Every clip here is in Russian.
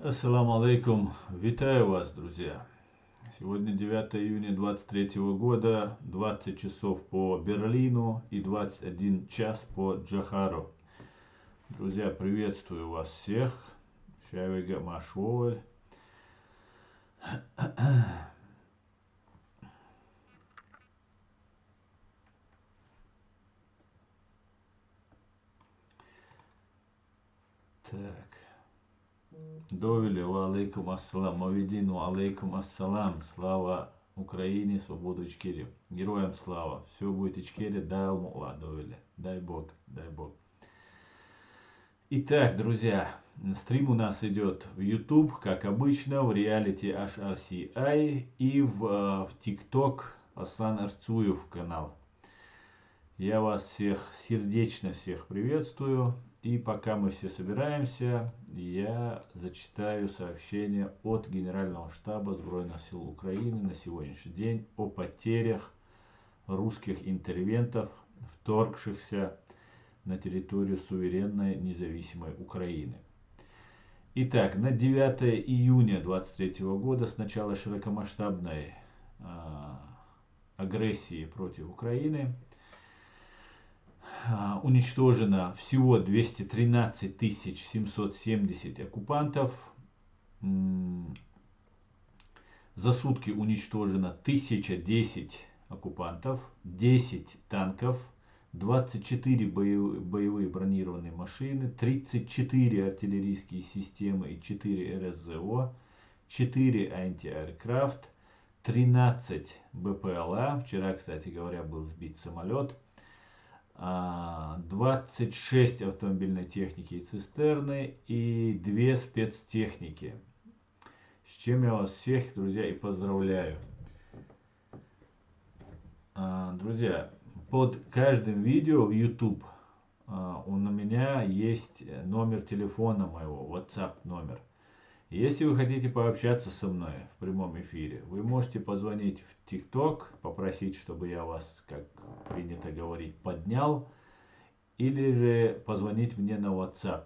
Ассаламу алейкум. Витаю вас, друзья. Сегодня 9 июня 23 года, 20 часов по Берлину и 21 час по Джохару. Друзья, приветствую вас всех. Шавига Машволь. Так. Довели, ва алейкум ассалам. Мавидину алейкум ассалам. Слава Украине, свободу Ичкерии. Героям слава. Все будет Ичкерия, дай Аллах, довели. Дай Бог, дай Бог. Итак, друзья, стрим у нас идет в YouTube, как обычно, в реалити HRCI и в TikTok Аслан Арцуев канал. Я вас всех сердечно всех приветствую. И пока мы все собираемся, я зачитаю сообщение от Генерального штаба Сбройных сил Украины на сегодняшний день о потерях русских интервентов, вторгшихся на территорию суверенной независимой Украины. Итак, на 9 июня 2023 года с начала широкомасштабной агрессии против Украины уничтожено всего 213 770 оккупантов. За сутки уничтожено 1010 оккупантов, 10 танков, 24 боевые бронированные машины, 34 артиллерийские системы и 4 РСЗО, 4 антиаэркрафт, 13 БПЛА, вчера, кстати говоря, был сбит самолет, 26 автомобильной техники и цистерны и 2 спецтехники. С чем я вас всех, друзья, и поздравляю. Друзья, под каждым видео в YouTube у меня есть номер телефона моего, WhatsApp номер. Если вы хотите пообщаться со мной в прямом эфире, вы можете позвонить в TikTok, попросить, чтобы я вас, как принято говорить, поднял, или же позвонить мне на WhatsApp.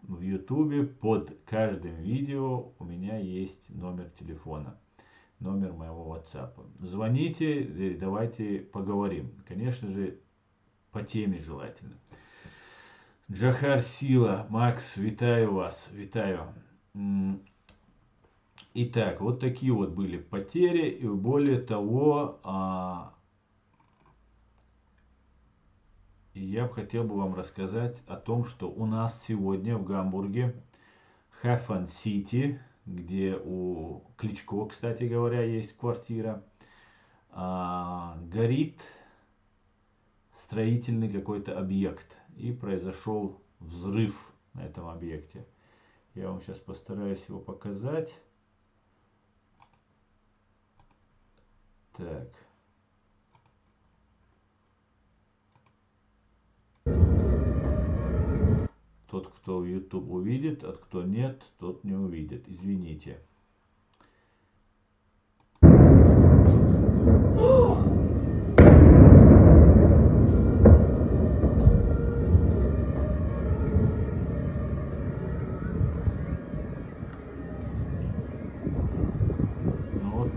В YouTube под каждым видео у меня есть номер телефона, номер моего WhatsApp. Звоните, давайте поговорим. Конечно же, по теме желательно. Джохар Сила, Макс, витаю вас, витаю. Итак, вот такие вот были потери, и более того, я бы хотел вам рассказать о том, что у нас сегодня в Гамбурге, Хафан Сити, где у Кличко, кстати говоря, есть квартира, горит строительный какой-то объект, и произошел взрыв на этом объекте. Я вам сейчас постараюсь его показать. Так. Тот, кто в YouTube увидит, а кто нет, тот не увидит. Извините.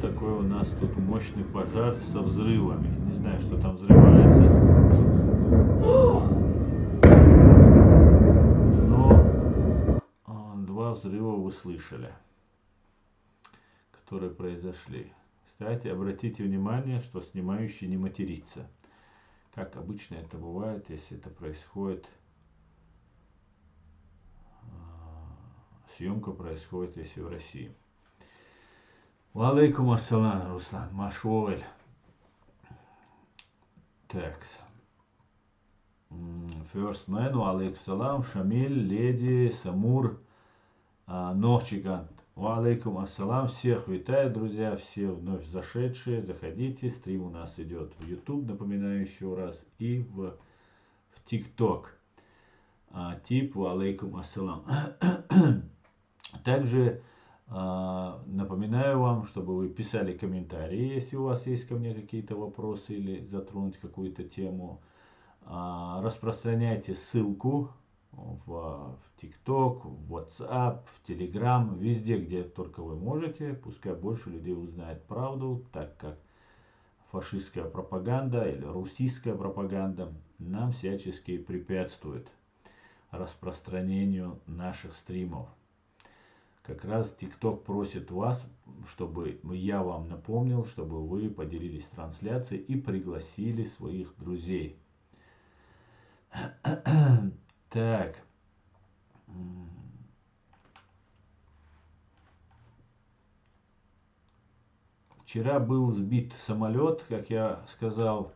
Такой у нас тут мощный пожар со взрывами. Не знаю, что там взрывается. Но два взрыва вы слышали, которые произошли. Кстати, обратите внимание, что снимающий не матерится. Как обычно это бывает, если это происходит. Съемка происходит, если в России. Алейкум ассалам, Руслан, Машволь. Так. First Man, алейкум салам, Шамиль, Леди, Самур, Нохчигант. Алейкум ассалам, всех витаю, друзья, все вновь зашедшие, заходите, стрим у нас идет в YouTube, напоминаю еще раз, и в TikTok. Тип, алейкум ассалам. Также напоминаю вам, чтобы вы писали комментарии, если у вас есть ко мне какие-то вопросы или затронуть какую-то тему. Распространяйте ссылку в TikTok, в WhatsApp, в Telegram, везде, где только вы можете. Пускай больше людей узнает правду, так как фашистская пропаганда или русская пропаганда нам всячески препятствует распространению наших стримов. Как раз TikTok просит вас, чтобы я вам напомнил, чтобы вы поделились трансляцией и пригласили своих друзей. Так. Вчера был сбит самолет, как я сказал,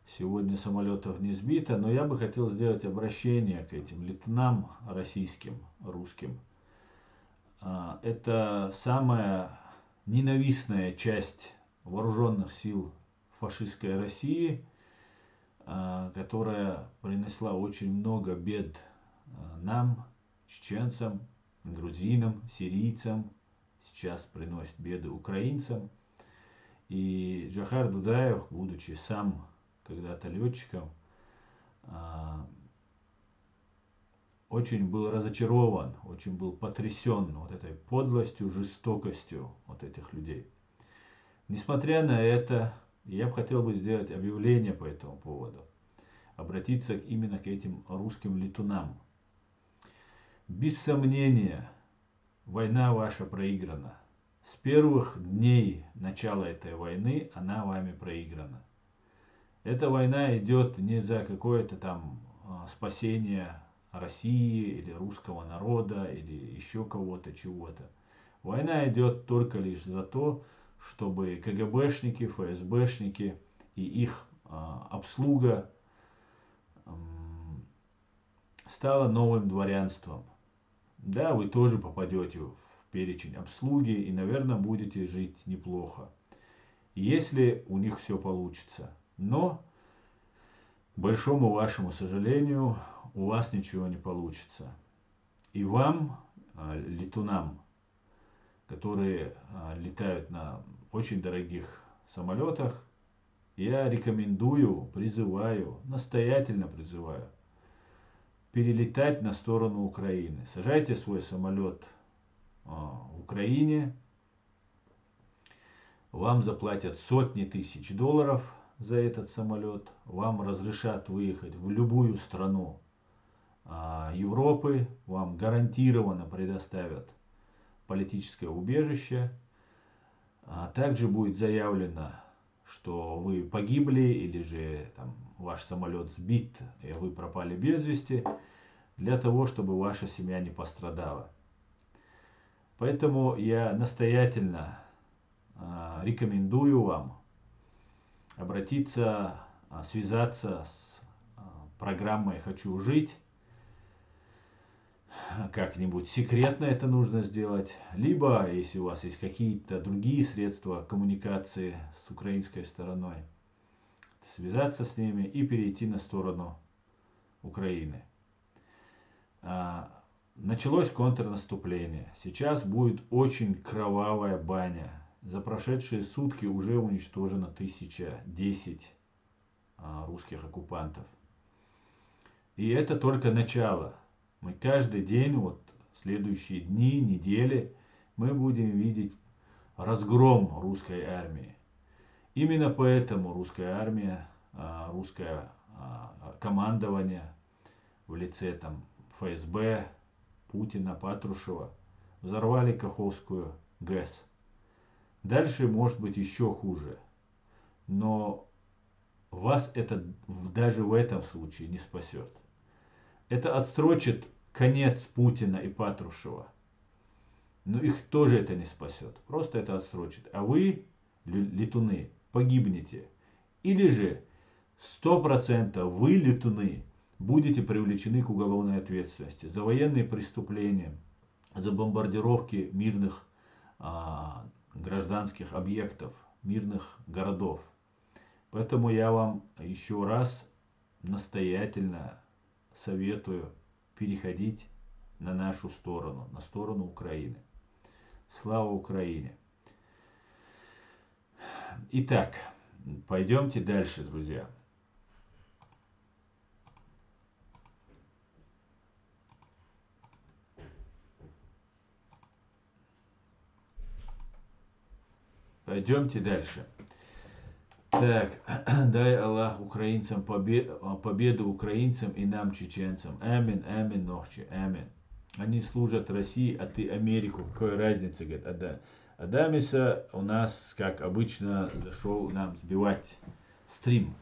сегодня самолетов не сбито, но я бы хотел сделать обращение к этим летунам российским, русским. Это самая ненавистная часть вооруженных сил фашистской России, которая принесла очень много бед нам, чеченцам, грузинам, сирийцам, сейчас приносит беды украинцам. И Джохар Дудаев, будучи сам когда-то летчиком, очень был разочарован, очень был потрясен вот этой подлостью, жестокостью вот этих людей. Несмотря на это, я бы хотел сделать объявление по этому поводу, обратиться именно к этим русским летунам. Без сомнения, война ваша проиграна. С первых дней начала этой войны она вами проиграна. Эта война идет не за какое-то там спасение России или русского народа или еще кого-то, чего-то. Война идет только лишь за то, чтобы КГБшники, ФСБшники и их обслуга стала новым дворянством. Да, вы тоже попадете в перечень обслуги и, наверное, будете жить неплохо, если у них все получится. Но, к большому вашему сожалению, у вас ничего не получится. И вам, летунам, которые летают на очень дорогих самолетах, я рекомендую, призываю, настоятельно призываю перелетать на сторону Украины. Сажайте свой самолет в Украине, вам заплатят сотни тысяч долларов за этот самолет, вам разрешат выехать в любую страну Европы, вам гарантированно предоставят политическое убежище, также будет заявлено, что вы погибли или же там, ваш самолет сбит и вы пропали без вести, для того, чтобы ваша семья не пострадала. Поэтому я настоятельно рекомендую вам обратиться, связаться с программой «Хочу жить». Как-нибудь секретно это нужно сделать. Либо, если у вас есть какие-то другие средства коммуникации с украинской стороной, связаться с ними и перейти на сторону Украины. Началось контрнаступление. Сейчас будет очень кровавая баня. За прошедшие сутки уже уничтожено 1010 русских оккупантов. И это только начало. Мы каждый день, вот следующие дни, недели, мы будем видеть разгром русской армии. Именно поэтому русская армия, русское командование в лице там ФСБ, Путина, Патрушева взорвали Каховскую ГЭС. Дальше может быть еще хуже. Но вас это даже в этом случае не спасет. Это отсрочит конец Путина и Патрушева. Но их тоже это не спасет. Просто это отсрочит. А вы, летуны, погибнете. Или же 100% вы, летуны, будете привлечены к уголовной ответственности за военные преступления, за бомбардировки мирных гражданских объектов, мирных городов. Поэтому я вам еще раз настоятельно советую переходить на нашу сторону, на сторону Украины. Слава Украине! Итак, пойдемте дальше, друзья. Пойдемте дальше. Так, дай Аллах украинцам победу украинцам и нам, чеченцам. Амин, амин, нохчи, амин. Они служат России, а ты Америку. Какая разница, говорит Адам. Адамиса у нас, как обычно, зашел нам сбивать стрим.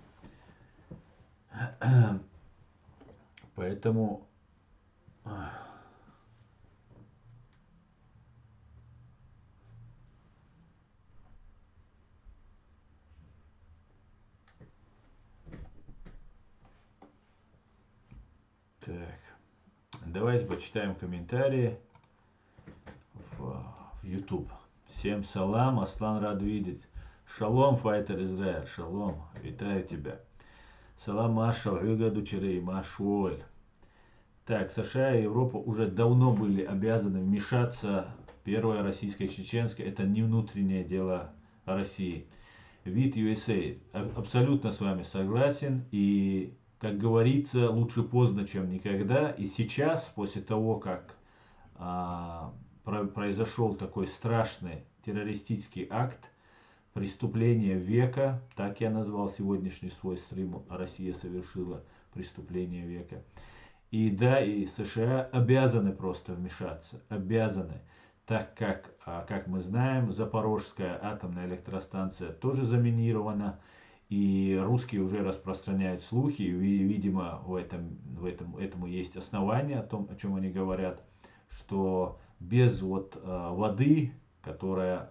Поэтому... Так, давайте почитаем комментарии в YouTube. Всем салам, Аслан рад видеть. Шалом, файтер Израиль, шалом, витаю тебя. Салам, Маша, выгоду черей, Машуэль. Так, США и Европа уже давно были обязаны вмешаться. Первое российско-чеченское, это не внутреннее дело России. Вид USA, абсолютно с вами согласен. И, как говорится, лучше поздно, чем никогда. И сейчас, после того, как произошел такой страшный террористический акт, преступление века, так я назвал сегодняшний свой стрим, Россия совершила преступление века. И да, и США обязаны просто вмешаться, обязаны, так как мы знаем, Запорожская атомная электростанция тоже заминирована, и русские уже распространяют слухи, и, видимо, этому есть основания о том, о чем они говорят, что без воды, которая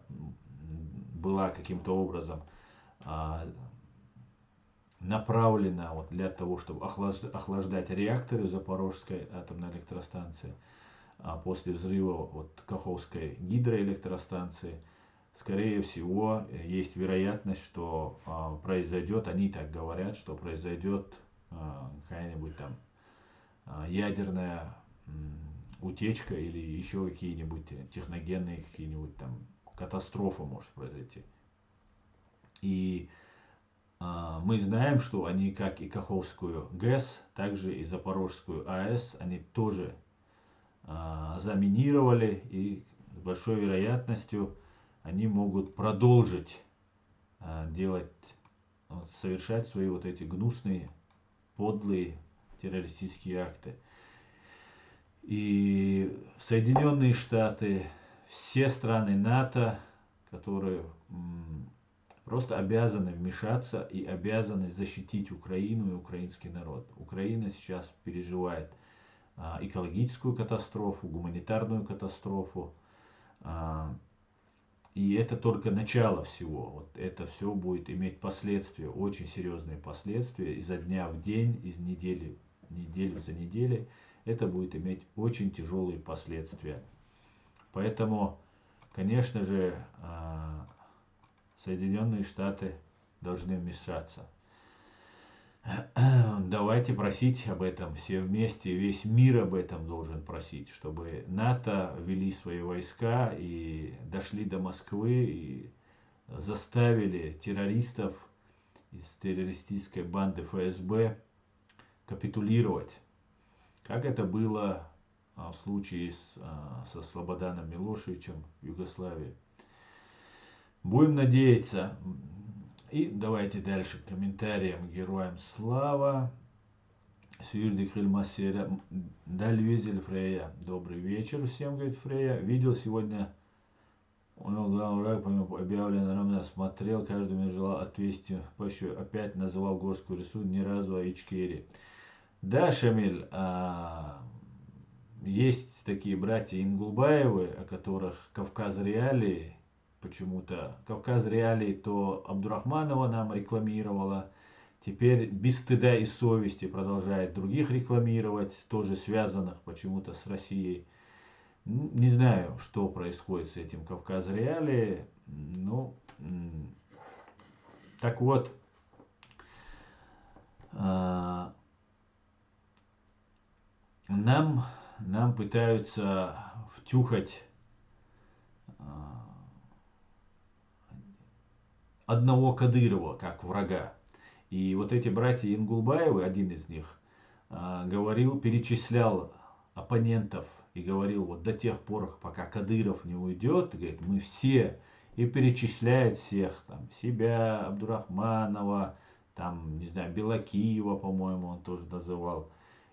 была каким-то образом направлена для того, чтобы охлаждать реакторы Запорожской атомной электростанции, после взрыва Каховской гидроэлектростанции, скорее всего, есть вероятность, что произойдет, они так говорят, что произойдет какая-нибудь там ядерная утечка или еще какие-нибудь техногенные какие-нибудь там катастрофы может произойти. И мы знаем, что они, как и Каховскую ГЭС, также и Запорожскую АЭС, они тоже заминировали, и с большой вероятностью они могут продолжить совершать свои эти гнусные, подлые террористические акты. И Соединенные Штаты, все страны НАТО, которые просто обязаны вмешаться и обязаны защитить Украину и украинский народ. Украина сейчас переживает экологическую катастрофу, гуманитарную катастрофу. И это только начало всего. Это все будет иметь последствия, очень серьезные последствия изо дня в день, из неделю за неделей. Это будет иметь очень тяжелые последствия. Поэтому, конечно же, Соединенные Штаты должны вмешаться. Давайте просить об этом все вместе, весь мир об этом должен просить, чтобы НАТО ввели свои войска и дошли до Москвы и заставили террористов из террористической банды ФСБ капитулировать, как это было в случае со Слободаном Милошевичем в Югославии. Будем надеяться. И давайте дальше к комментариям героям слава. Сюрдик Хильмасера. Дальвизель Фрея. Добрый вечер всем, говорит Фрея. Видел сегодня, у него главный враг, помимо объявлено равно, смотрел, каждому желал отвести. Позже опять называл Горскую рису, ни разу о Ичкерии. Да, Шамиль, есть такие братья Ингулбаевы, о которых Кавказ Реалии, почему-то Кавказ Реалии то Абдурахманова нам рекламировала, теперь без стыда и совести продолжает других рекламировать, тоже связанных почему-то с Россией. Не знаю, что происходит с этим Кавказ Реалии. Ну, так вот, нам пытаются втюхать одного Кадырова как врага. И эти братья Ингулбаевы, один из них, перечислял оппонентов и говорил, до тех пор, пока Кадыров не уйдет, говорит, мы все и перечисляет всех, там, себя, Абдурахманова, там, не знаю, Белакиева, по-моему, он тоже называл,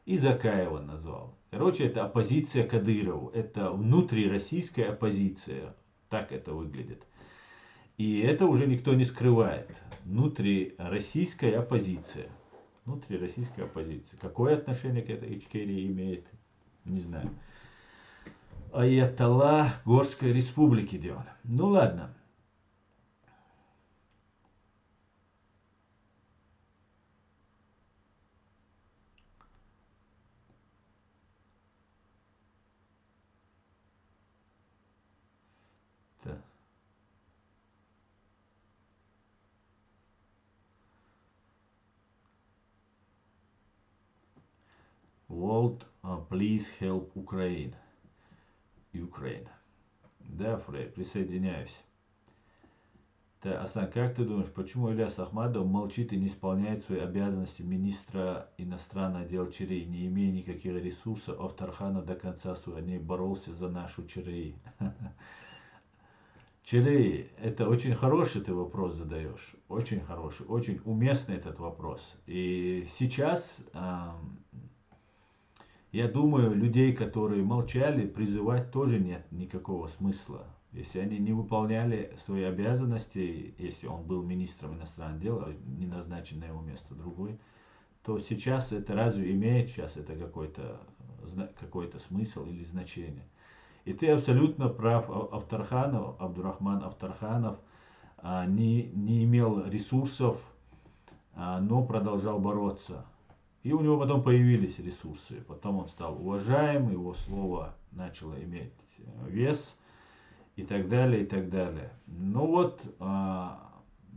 и Закаева назвал. Короче, это оппозиция Кадырову, это внутрироссийская оппозиция, так это выглядит. И это уже никто не скрывает. Внутрироссийская оппозиция. Внутрироссийская оппозиция. Какое отношение к этой Ичкерии имеет, не знаю. Аятолла Горской Республики Дион. Ну ладно. Да. World, please help Ukraine. Ukraine. Да, Фрей, присоединяюсь. Да, Асан, как ты думаешь, почему Ильяс Ахмадов молчит и не исполняет свои обязанности министра иностранных дел ЧРИ, не имея никаких ресурсов, а Тархана до конца своих дней боролся за нашу ЧРИ? ЧРИ, это очень хороший ты вопрос задаешь, очень хороший, очень уместный этот вопрос. И сейчас, я думаю, людей, которые молчали, призывать тоже нет никакого смысла. Если они не выполняли свои обязанности, если он был министром иностранных дел, не назначен на его место другой, то сейчас это разве имеет сейчас это какой-то смысл или значение? И ты абсолютно прав, Авторханов, Абдурахман Авторханов не имел ресурсов, но продолжал бороться. И у него потом появились ресурсы, потом он стал уважаем, его слово начало иметь вес и так далее, и так далее. Но вот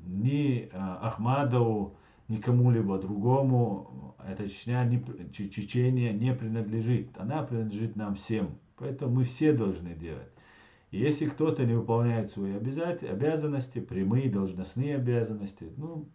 ни Ахмадову, ни кому-либо другому эта Чечения не принадлежит. Она принадлежит нам всем. Поэтому мы все должны делать. И если кто-то не выполняет свои обязанности, прямые должностные обязанности, ну,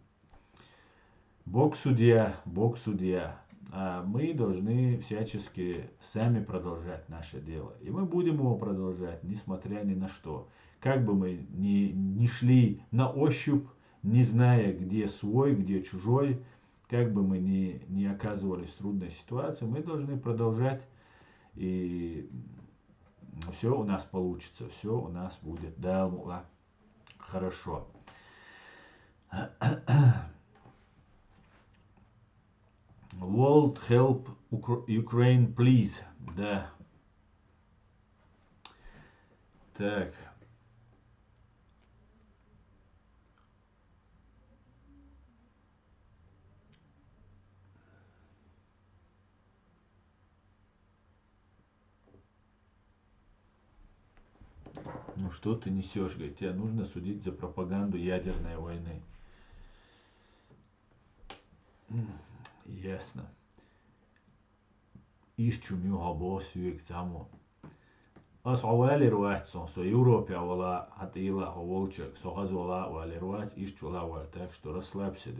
Бог судья, Бог судья. А мы должны всячески сами продолжать наше дело. И мы будем его продолжать, несмотря ни на что. Как бы мы ни шли на ощупь, не зная, где свой, где чужой, как бы мы ни оказывались в трудной ситуации, мы должны продолжать. И все у нас получится, все у нас будет. Да, хорошо. World help Ukraine, please. Да. Так. Ну что ты несешь, говорит, тебя нужно судить за пропаганду ядерной войны. Ясно. Ищу габосию к тому. Асавали руать со Европе, вала атила волчек, согазвала вали руать, ищула, так что расслабься.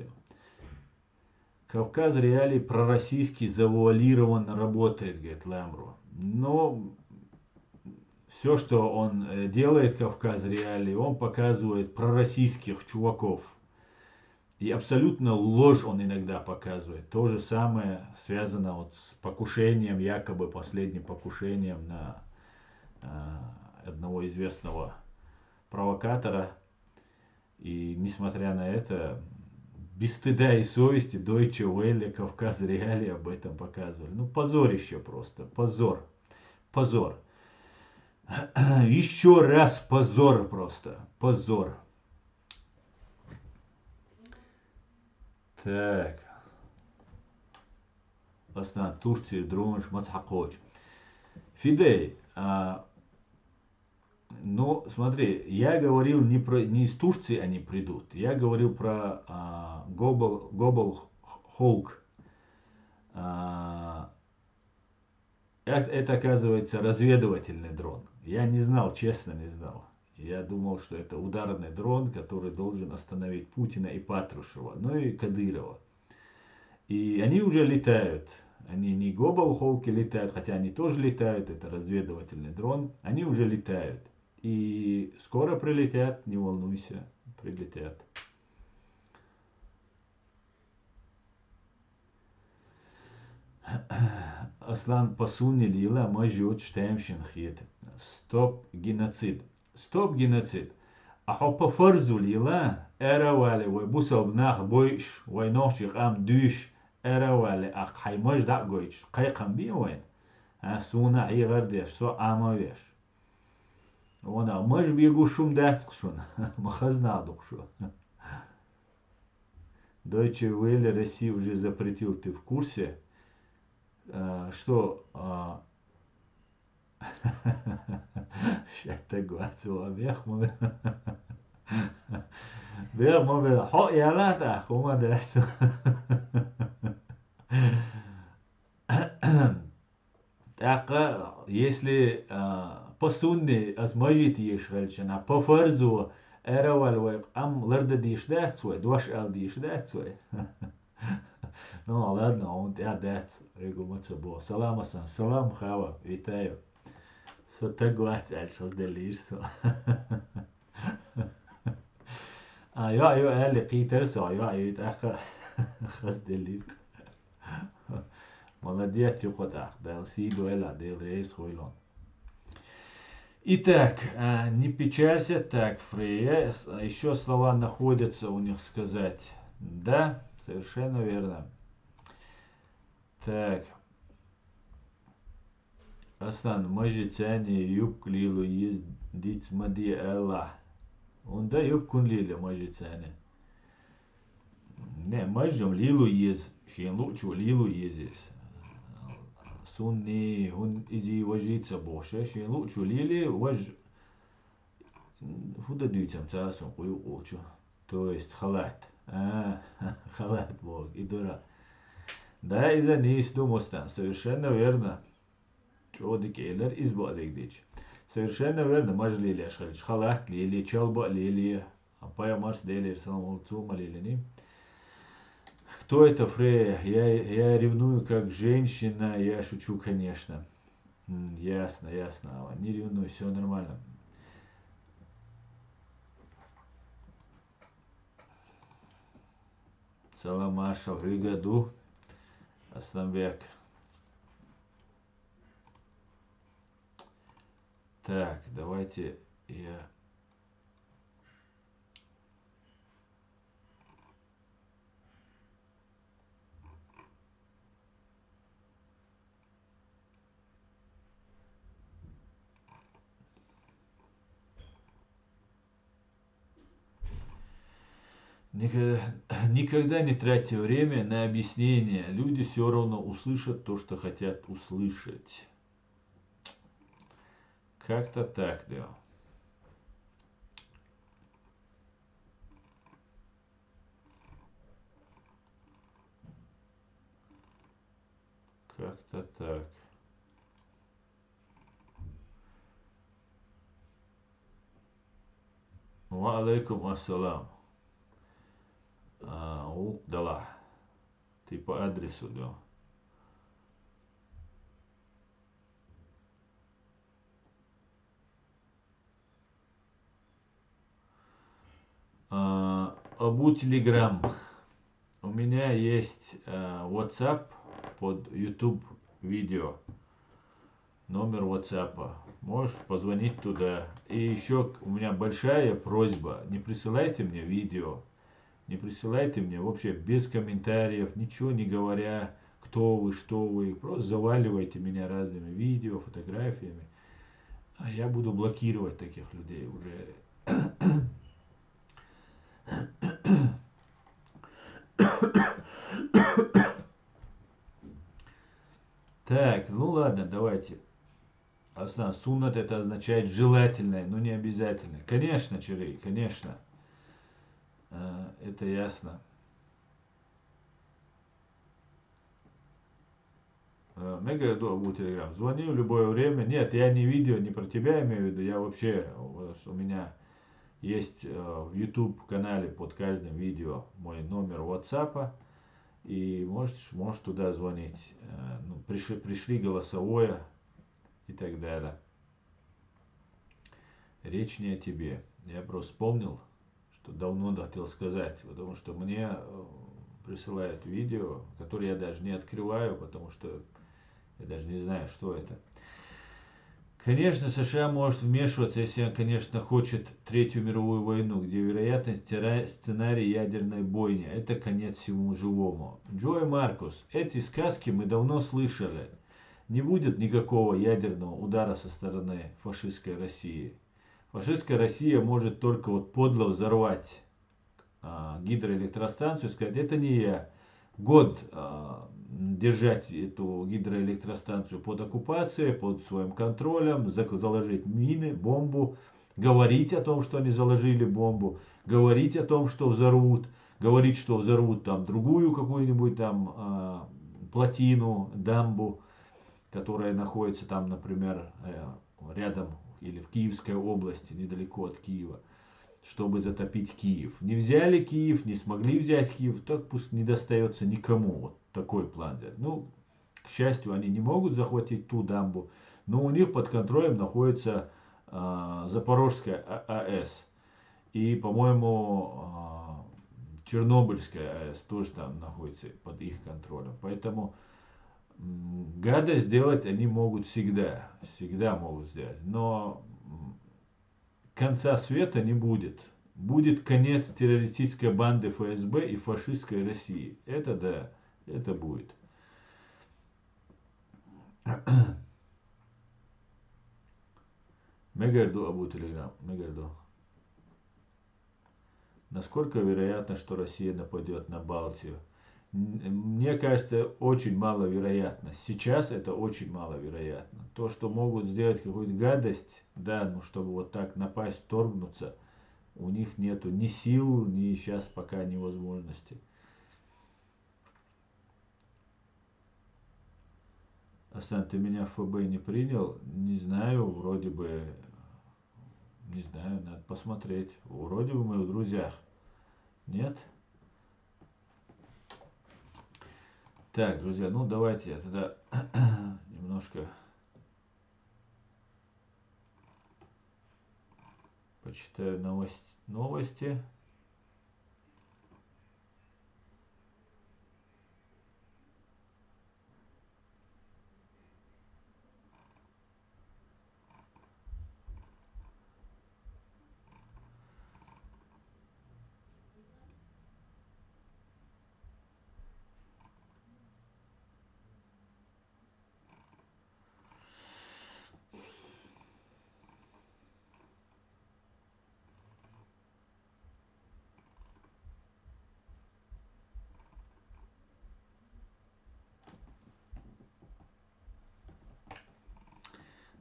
Кавказ реалий пророссийский завуалированно работает, говорит Лямру. Но все, что он делает, Кавказ реалий, он показывает пророссийских чуваков. И абсолютно ложь он иногда показывает. То же самое связано вот с покушением, якобы последним покушением на одного известного провокатора. И несмотря на это, без стыда и совести Deutsche Welle, Кавказ Реалии об этом показывали. Ну, позорище просто. Позор. Позор. Еще раз позор просто. Позор. Так. Основа Турции, Друмыш, Мацхакоч. Фидей. Ну, смотри, я говорил не из Турции они придут. Я говорил про Global Hawk. Это, оказывается, разведывательный дрон. Я не знал, честно не знал. Я думал, что это ударный дрон, который должен остановить Путина и Патрушева, ну и Кадырова. И они уже летают. Они не Global Hawk летают, хотя они тоже летают, это разведывательный дрон. Они уже летают. И скоро прилетят, не волнуйся, прилетят. Аслан посуни лила мажут штемшин хит. Стоп геноцид. Стоп геноцид. Ахо по фарзу лила эравали вай бусал нах бойш вай нохчи ам дюш эравали ах хаймаж да гойч. Кай кам би вайн. А суна игардеш со амавеш. Вона маж бегу шум датшун. Махазна духшу. Deutsche Welle России уже запретил, ты в курсе? Что شتا قواتو بيخمو بيخمو بالحق يا لا تحكم درحتو так если по сунне азмажит ешрельчен, а по фарзу эравал вай ам ларда дишдат свой, дуаш ал дишдат свой. Ну ладно, он я дат, регуматься бо. Салам асан, салам хава, витаю. Só te guardi als delícia. Eu اللي قيتر سو يتأخر خس دليل. Молодец, Юхотах, дал сиду эла, дал рейс хойлон. Итак, не печалься, так, Фрея, еще слова находятся у них сказать. Да, совершенно верно. Так. Aslan majitani yub lilu yiz dit madi Allah. Onda yub kun lilu majitani. Ne, majum lilu yiz. Шин лучу лилу yizis. Sunni hun izi wajitsa boşa. Шин лучу лили важ. Худа дюйцам цасон кую лучу. То есть халат. Халат бог. И дура. Да, из-за них думостан. Совершенно верно. Чодик эйлер избадик дич. Совершенно верно, маж лили ашхалич. Халат лили, чалба лили. Апая марс дели, салам цума лили. Кто это, Фрея? Я ревную как женщина, я шучу, конечно. Ясно, ясно. Не ревную, все нормально. Салам Аша, Григаду. Асламбек. Так, давайте я... Никогда не тратьте время на объяснение. Люди все равно услышат то, что хотят услышать. Как-то так, да. Как-то так. Ва алейкум ассалам. Дала. Ты по адресу, да. Абу Телеграм. У меня есть WhatsApp под YouTube видео. Номер WhatsApp. Можешь позвонить туда. И еще у меня большая просьба. Не присылайте мне видео. Не присылайте мне вообще без комментариев, ничего не говоря, кто вы, что вы. Просто заваливайте меня разными видео, фотографиями. А я буду блокировать таких людей уже. Так, ну ладно, давайте. Асна, суннат это означает желательное, но не обязательно. Конечно, Чирей, конечно. Это ясно. Мега Абу Телеграм. Звони в любое время. Нет, я не видео, не про тебя имею в виду. Я вообще, у меня есть в YouTube канале под каждым видео мой номер WhatsApp. И можешь туда звонить. Ну, пришли голосовое и так далее. Речь не о тебе. Я просто вспомнил, что давно хотел сказать, потому что мне присылают видео, которые я даже не открываю, потому что я даже не знаю, что это. Конечно, США может вмешиваться, если он, конечно, хочет Третью мировую войну, где вероятность сценарий ядерной бойни. Это конец всему живому. Джой Маркус, эти сказки мы давно слышали. Не будет никакого ядерного удара со стороны фашистской России. Фашистская Россия может только вот подло взорвать гидроэлектростанцию, сказать, это не я. Год держать эту гидроэлектростанцию под оккупацией, под своим контролем, заложить мины, бомбу, говорить о том, что они заложили бомбу, говорить о том, что взорвут, говорить, что взорвут там другую какую-нибудь там плотину, дамбу, которая находится там, например, рядом или в Киевской области, недалеко от Киева, чтобы затопить Киев. Не взяли Киев, не смогли взять Киев, так пусть не достается никому. Вот такой план взять. Ну, к счастью, они не могут захватить ту дамбу, но у них под контролем находится Запорожская АЭС. И, по-моему, Чернобыльская АЭС тоже там находится под их контролем. Поэтому гадость сделать они могут всегда. Всегда могут сделать. Но конца света не будет. Будет конец террористической банды ФСБ и фашистской России. Это да, это будет. Мегарду Абу Телеграм. Мегарду. Насколько вероятно, что Россия нападет на Балтию? Мне кажется, очень маловероятно. Сейчас это очень маловероятно. То, что могут сделать какую-то гадость, да, ну чтобы вот так напасть, вторгнуться, у них нету ни сил, ни сейчас пока ни возможности. Асан, ты меня в ФБ не принял? Не знаю, вроде бы, не знаю, надо посмотреть. Вроде бы мы в друзьях. Нет? Так, друзья, ну давайте я тогда немножко почитаю новости.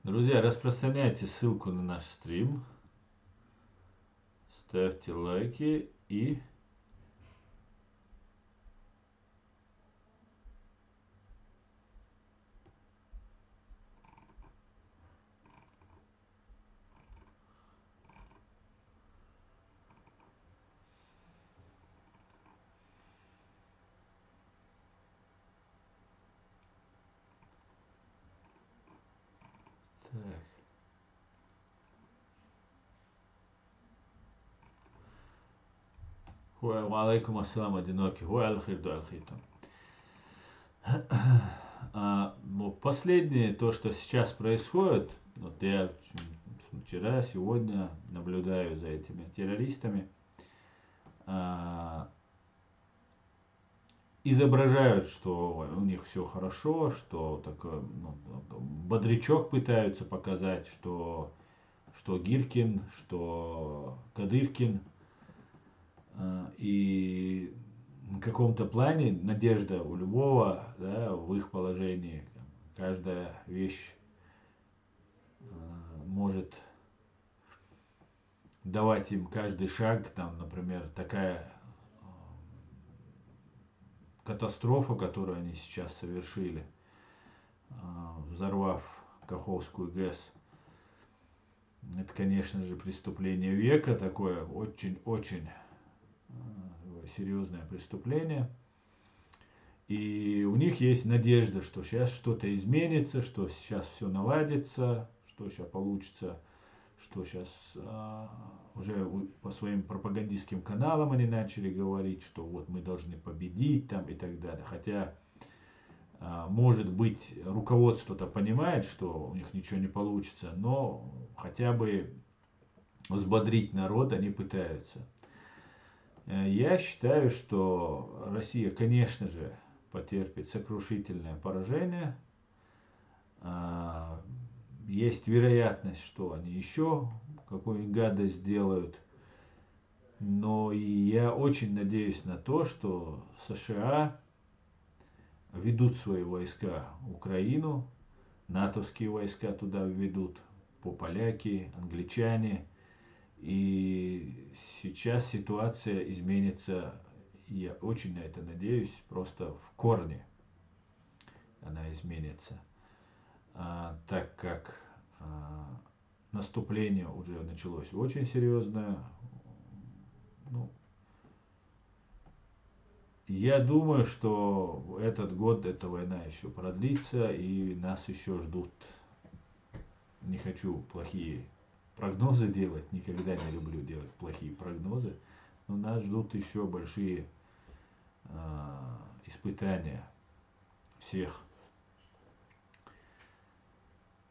Друзья, распространяйте ссылку на наш стрим, ставьте лайки и так. Алейкум ассалам, одинокий. Хуа аль-хир аль-хитам. Последнее, то, что сейчас происходит, вот я вчера, сегодня наблюдаю за этими террористами, изображают, что у них все хорошо, что такой бодрячок пытаются показать, что Гиркин, что Кадыркин. И в каком-то плане надежда у любого, да, в их положении. Каждая вещь может давать им каждый шаг, там, например, такая катастрофа, которую они сейчас совершили, взорвав Каховскую ГЭС. Это, конечно же, преступление века, такое очень-очень серьезное преступление. И у них есть надежда, что сейчас что-то изменится, что сейчас все наладится, что сейчас получится, что сейчас уже по своим пропагандистским каналам они начали говорить, что вот мы должны победить там и так далее. Хотя, может быть, руководство-то понимает, что у них ничего не получится, но хотя бы взбодрить народ они пытаются. Я считаю, что Россия, конечно же, потерпит сокрушительное поражение. Есть вероятность, что они еще какую-нибудь гадость сделают. Но и я очень надеюсь на то, что США ведут свои войска в Украину, натовские войска туда введут, поляки, англичане. И сейчас ситуация изменится, я очень на это надеюсь, просто в корне она изменится. Так как наступление уже началось очень серьезное. Ну, я думаю, что этот год эта война еще продлится, и нас еще ждут. Не хочу плохие прогнозы делать, никогда не люблю делать плохие прогнозы, но нас ждут еще большие испытания всех.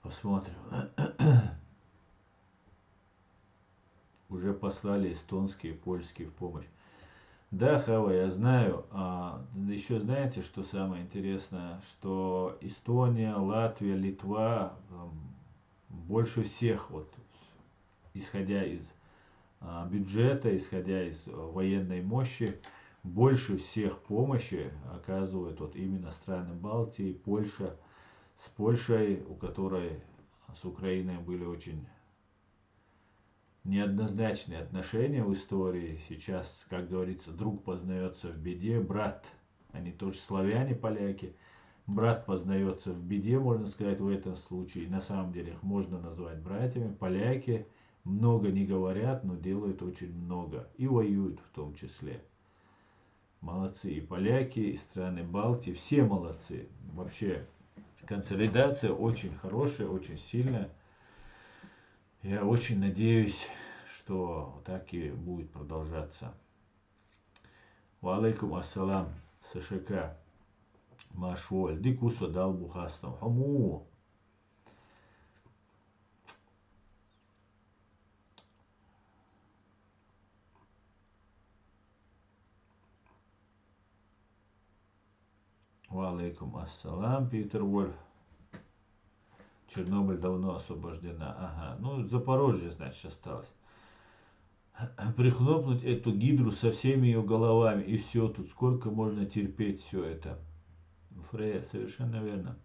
Посмотрим. Уже послали эстонские, польские в помощь. Да, Хава, я знаю. Еще знаете, что самое интересное, что Эстония, Латвия, Литва больше всех, вот, исходя из бюджета, исходя из военной мощи, больше всех помощи оказывают вот именно страны Балтии, Польша. С Польшей, у которой с Украиной были очень неоднозначные отношения в истории. Сейчас, как говорится, друг познается в беде, брат, они тоже славяне, поляки. Брат познается в беде, можно сказать, в этом случае. На самом деле их можно назвать братьями. Поляки много не говорят, но делают очень много. И воюют в том числе. Молодцы и поляки, и страны Балтии. Все молодцы. Вообще консолидация очень хорошая, очень сильная. Я очень надеюсь, что так и будет продолжаться. Ва алейкум ассалам, США. Машволь, дикусо дал бухастом. Хаму. Ва алейкум ассалам, Питер Вольф. Чернобыль давно освобождена. Ага, ну Запорожье, значит, осталось. Прихлопнуть эту гидру со всеми ее головами. И все, тут сколько можно терпеть все это. Фрея, совершенно верно.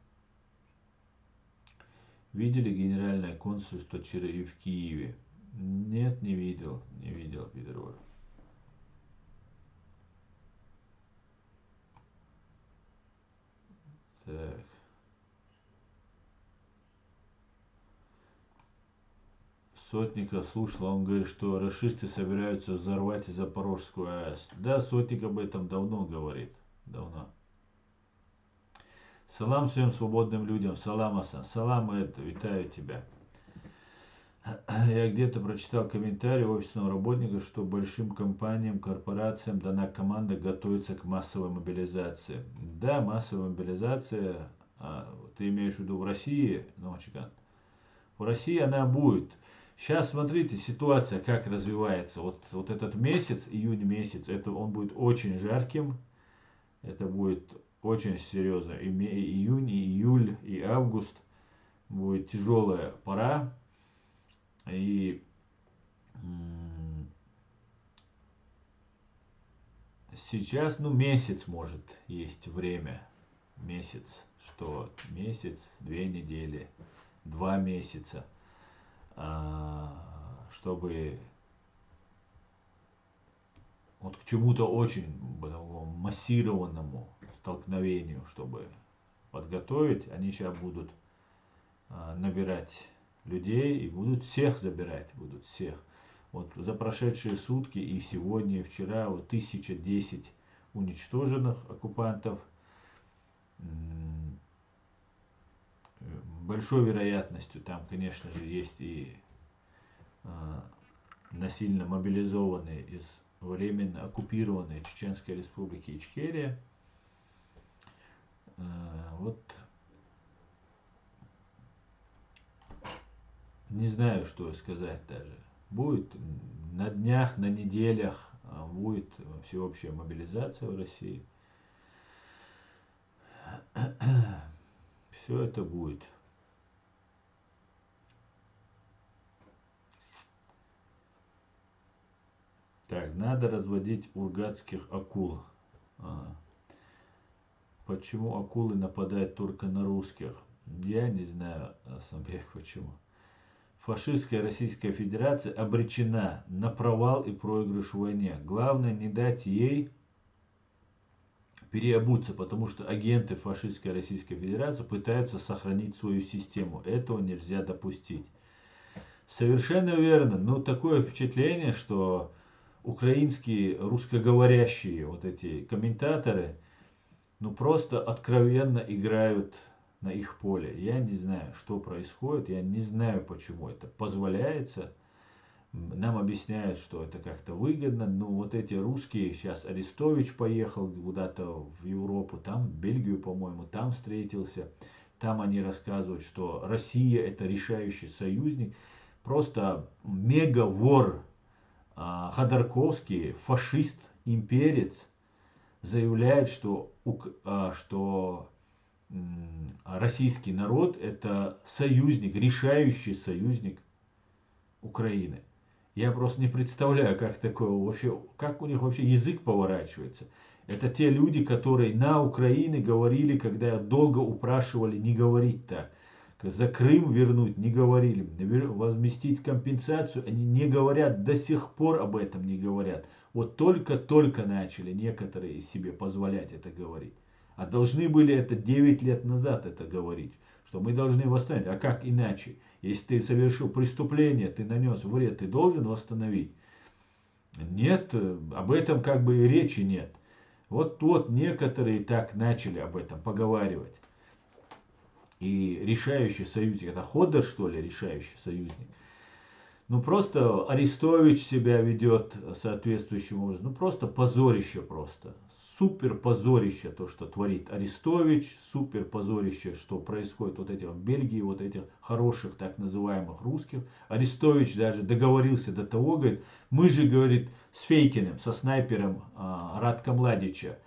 Видели генеральное консульство ЧРИ в Киеве? Нет, не видел. Не видел, Питер Вольф. Так. Сотников слушал, он говорит, что рашисты собираются взорвать Запорожскую АЭС. Да, Сотник об этом давно говорит. Давно. Салам всем свободным людям. Салам, Асан. Салам, это, витаю тебя. Я где-то прочитал комментарий офисного работника, что большим компаниям, корпорациям дана команда готовиться к массовой мобилизации. Да, массовая мобилизация, ты имеешь в виду в России, Ночикан? В России она будет. Сейчас смотрите, ситуация как развивается. Вот этот месяц, июнь месяц, это он будет очень жарким. Это будет очень серьезно. Июнь, и июль, и август будет тяжелая пора. И сейчас, ну, месяц может есть время. Месяц. Что? Месяц, 2 недели, 2 месяца. Чтобы вот к чему-то очень массированному столкновению, чтобы подготовить, они сейчас будут набирать людей и будут всех забирать, будут всех. Вот за прошедшие сутки и сегодня, и вчера вот 1010 уничтоженных оккупантов. Большой вероятностью там, конечно же, есть и насильно мобилизованные из временно оккупированной Чеченской республики Ичкерия. Вот не знаю, что сказать даже. Будет на днях, на неделях будет всеобщая мобилизация в России. Все это будет. Так, надо разводить ургатских акул. Почему акулы нападают только на русских? Я не знаю, Асамбек, почему. Фашистская Российская Федерация обречена на провал и проигрыш в войне. Главное не дать ей переобуться, потому что агенты фашистской Российской Федерации пытаются сохранить свою систему. Этого нельзя допустить. Совершенно верно. Но такое впечатление, что украинские русскоговорящие вот эти комментаторы, ну просто откровенно играют на их поле. Я не знаю, что происходит, я не знаю, почему это позволяется. Нам объясняют, что это как-то выгодно, но вот эти русские, сейчас Арестович поехал куда-то в Европу, там, в Бельгию, по-моему, там встретился, там они рассказывают, что Россия это решающий союзник, просто мега-вор Ходорковский, фашист, имперец, заявляет, что российский народ это союзник, решающий союзник Украины. Я просто не представляю, как такое вообще, как у них вообще язык поворачивается. Это те люди, которые на Украине говорили, когда долго упрашивали не говорить так. За Крым вернуть не говорили, возместить компенсацию, они не говорят, до сих пор об этом не говорят. Вот только-только начали некоторые себе позволять это говорить. А должны были это 9 лет назад это говорить, что мы должны восстановить. А как иначе? Если ты совершил преступление, ты нанес вред, ты должен восстановить. Нет, об этом как бы и речи нет. Вот некоторые так начали об этом поговаривать. И решающий союзник, это Ходор, что ли, решающий союзник? Ну, просто Арестович себя ведет соответствующим образом. Ну, просто позорище просто. Супер позорище то, что творит Арестович. Супер позорище, что происходит вот этих в Бельгии, вот этих хороших так называемых русских. Арестович даже договорился до того, говорит, мы же, говорит, с Фейкиным, со снайпером Радка Младича,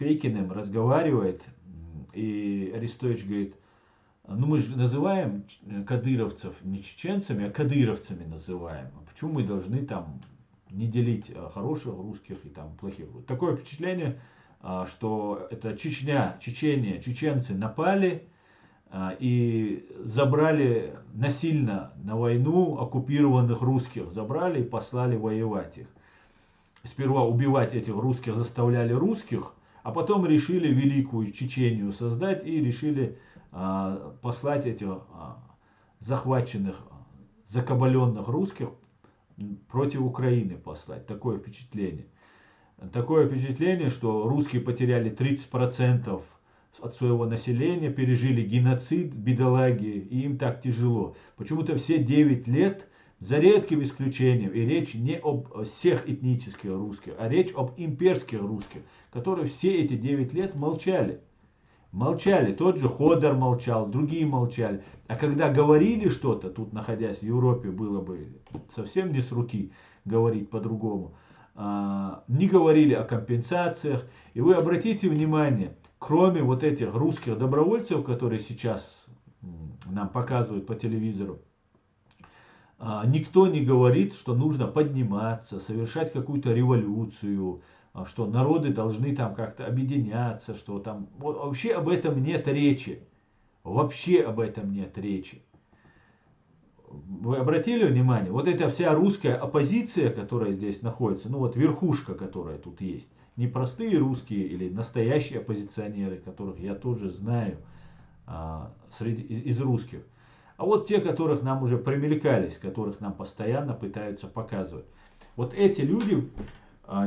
Фейкиным разговаривает. И Арестович говорит, ну мы же называем кадыровцев не чеченцами, а кадыровцами называем. Почему мы должны там не делить хороших русских и там плохих? Такое впечатление, что это Чечения, чеченцы напали и забрали насильно на войну оккупированных русских, забрали и послали воевать их. Сперва убивать этих русских заставляли русских, а потом решили великую Чечению создать и решили послать этих захваченных, закабаленных русских против Украины послать. Такое впечатление. Такое впечатление, что русские потеряли 30% от своего населения, пережили геноцид, бедолаги, и им так тяжело. Почему-то все 9 лет, за редким исключением, и речь не об всех этнических русских, а речь об имперских русских, которые все эти 9 лет молчали. Молчали, тот же Ходор молчал, другие молчали. А когда говорили что-то, тут находясь в Европе, было бы совсем не с руки говорить по-другому. Не говорили о компенсациях. И вы обратите внимание, кроме вот этих русских добровольцев, которые сейчас нам показывают по телевизору, никто не говорит, что нужно подниматься, совершать какую-то революцию, что народы должны там как-то объединяться, что там... Вообще об этом нет речи. Вообще об этом нет речи. Вы обратили внимание? Вот эта вся русская оппозиция, которая здесь находится, ну вот верхушка, которая тут есть, не простые русские или настоящие оппозиционеры, которых я тоже знаю из русских, а вот те, которых нам уже примелькались, которых нам постоянно пытаются показывать. Вот эти люди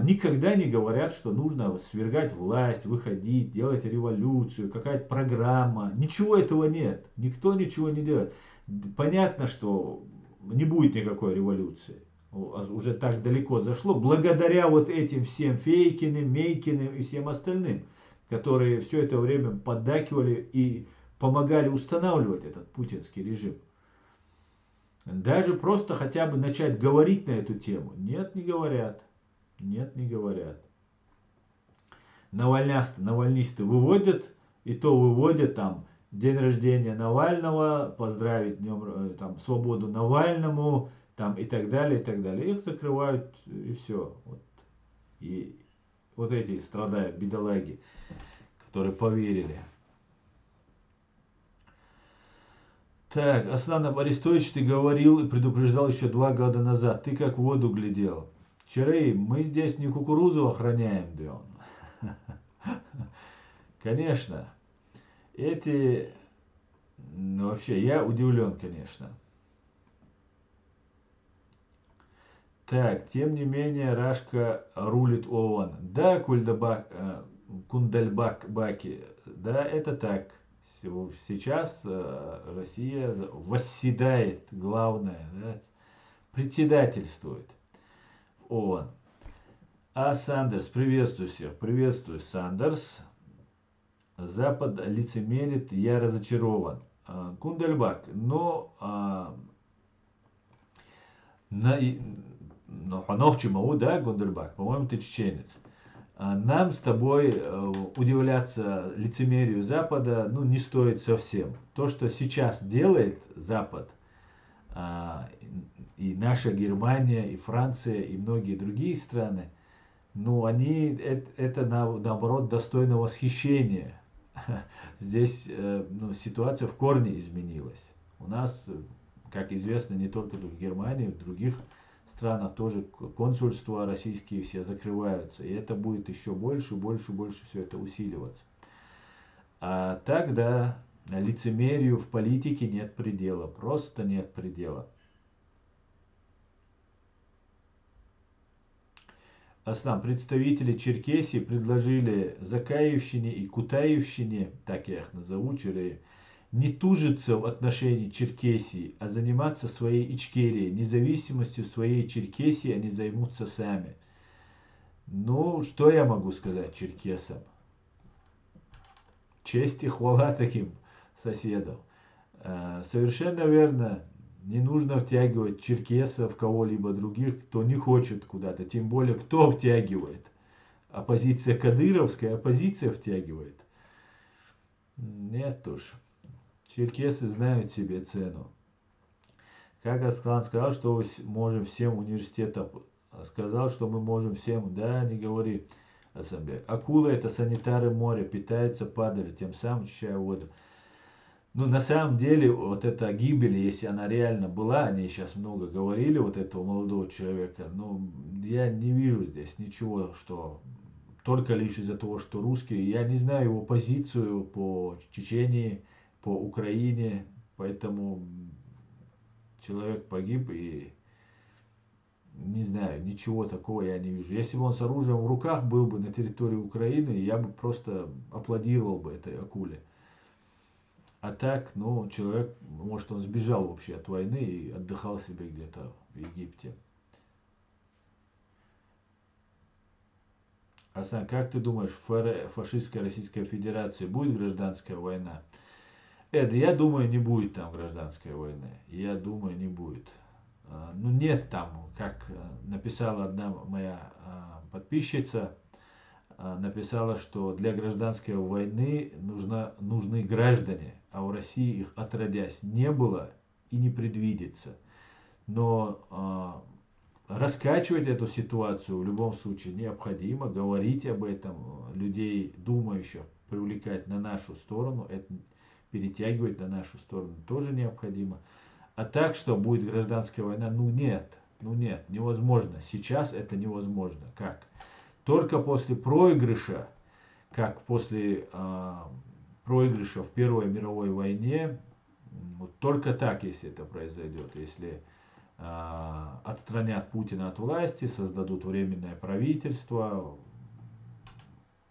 никогда не говорят, что нужно свергать власть, выходить, делать революцию, какая-то программа. Ничего этого нет. Никто ничего не делает. Понятно, что не будет никакой революции. Уже так далеко зашло, благодаря вот этим всем Фейкиным, Мейкиным и всем остальным, которые все это время поддакивали и помогали устанавливать этот путинский режим. Даже просто хотя бы начать говорить на эту тему. Нет, не говорят. Нет, не говорят. Навальнисты выводят, и то выводят там день рождения Навального, поздравить днем там, свободу Навальному, там, и так далее, и так далее. Их закрывают, и все. Вот. И вот эти страдают бедолаги, которые поверили. Так, Аслан Арестович, ты говорил и предупреждал еще 2 года назад. Ты как в воду глядел. Черей, мы здесь не кукурузу охраняем, Дион. Конечно. Эти... Ну, вообще, я удивлен, конечно. Так, тем не менее, Рашка рулит ООН. Да, Кундальбаки, да, это так. Сейчас Россия восседает, главное, да, председательствует в ООН. А Сандерс, приветствую всех, приветствую, Сандерс. Запад лицемерит, я разочарован. Кундальбак, но Ханохчимау, да, Гундельбак, по-моему, ты чеченец. Нам с тобой удивляться лицемерию Запада, ну, не стоит совсем. То, что сейчас делает Запад, и наша Германия, и Франция, и многие другие страны, ну, они, это наоборот достойно восхищения. Здесь ну, ситуация в корне изменилась. У нас, как известно, не только в Германии, в других странах тоже консульства российские все закрываются. И это будет еще больше, больше, больше все это усиливаться. А тогда лицемерию в политике нет предела. Просто нет предела. Аслан, представители Черкесии предложили Закаевщине и Кутаевщине, так я их назову, не тужиться в отношении Черкесии, а заниматься своей Ичкерией. Независимостью своей Черкесии они займутся сами. Ну, что я могу сказать черкесам? Честь и хвала таким соседам. Совершенно верно. Не нужно втягивать черкесов, кого-либо других, кто не хочет куда-то. Тем более, кто втягивает. Оппозиция кадыровская, оппозиция втягивает. Нет уж. Черкесы знают себе цену. Как Аслан сказал, что мы можем всем университетам. Сказал, что мы можем всем. Да, не говори. Акулы это санитары моря, питаются падали, тем самым очищая воду. Ну, на самом деле, вот эта гибель, если она реально была, они сейчас много говорили, вот этого молодого человека, ну, я не вижу здесь ничего, что только лишь из-за того, что русский. Я не знаю его позицию по Чечении, по Украине, поэтому человек погиб и не знаю, ничего такого я не вижу. Если бы он с оружием в руках был бы на территории Украины, я бы просто аплодировал бы этой акуле. А так, ну, человек, может, он сбежал вообще от войны и отдыхал себе где-то в Египте. Асан, как ты думаешь, в фашистской Российской Федерации будет гражданская война? Эд, я думаю, не будет там гражданской войны. Я думаю, не будет. Ну, нет там, как написала одна моя подписчица, написала, что для гражданской войны нужны граждане, а в России их отродясь не было и не предвидится. Но раскачивать эту ситуацию в любом случае необходимо, говорить об этом, людей думающих привлекать на нашу сторону, это перетягивать на нашу сторону тоже необходимо. А так, что будет гражданская война, ну нет, невозможно. Сейчас это невозможно. Как? Только после проигрыша, как после проигрыша в Первой мировой войне, вот только так, если это произойдет, если отстранят Путина от власти, создадут временное правительство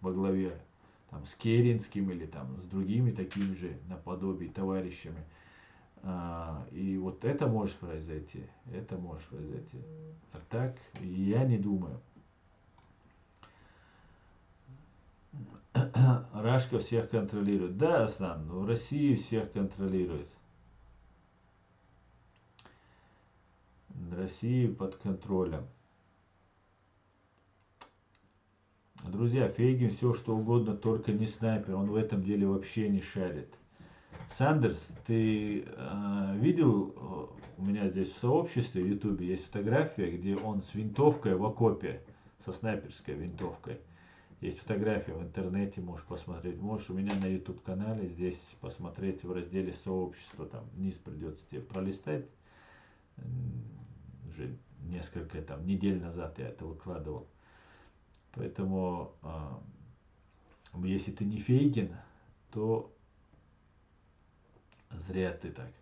во главе там, с Керенским или там, с другими такими же наподобие товарищами, И вот это может произойти. Это может произойти. А так, я не думаю. Рашка всех контролирует. Да, Асан, в России всех контролирует. Россия под контролем. Друзья, Фейгин все что угодно, только не снайпер. Он в этом деле вообще не шарит. Сандерс, ты видел, у меня здесь в сообществе в Ютубе есть фотография, где он с винтовкой в окопе, со снайперской винтовкой. Есть фотография в интернете, можешь посмотреть. Можешь у меня на YouTube канале здесь посмотреть в разделе сообщества. Там вниз придется тебе пролистать. Уже несколько там недель назад я это выкладывал. Поэтому, если ты не Фейгин, то зря ты так.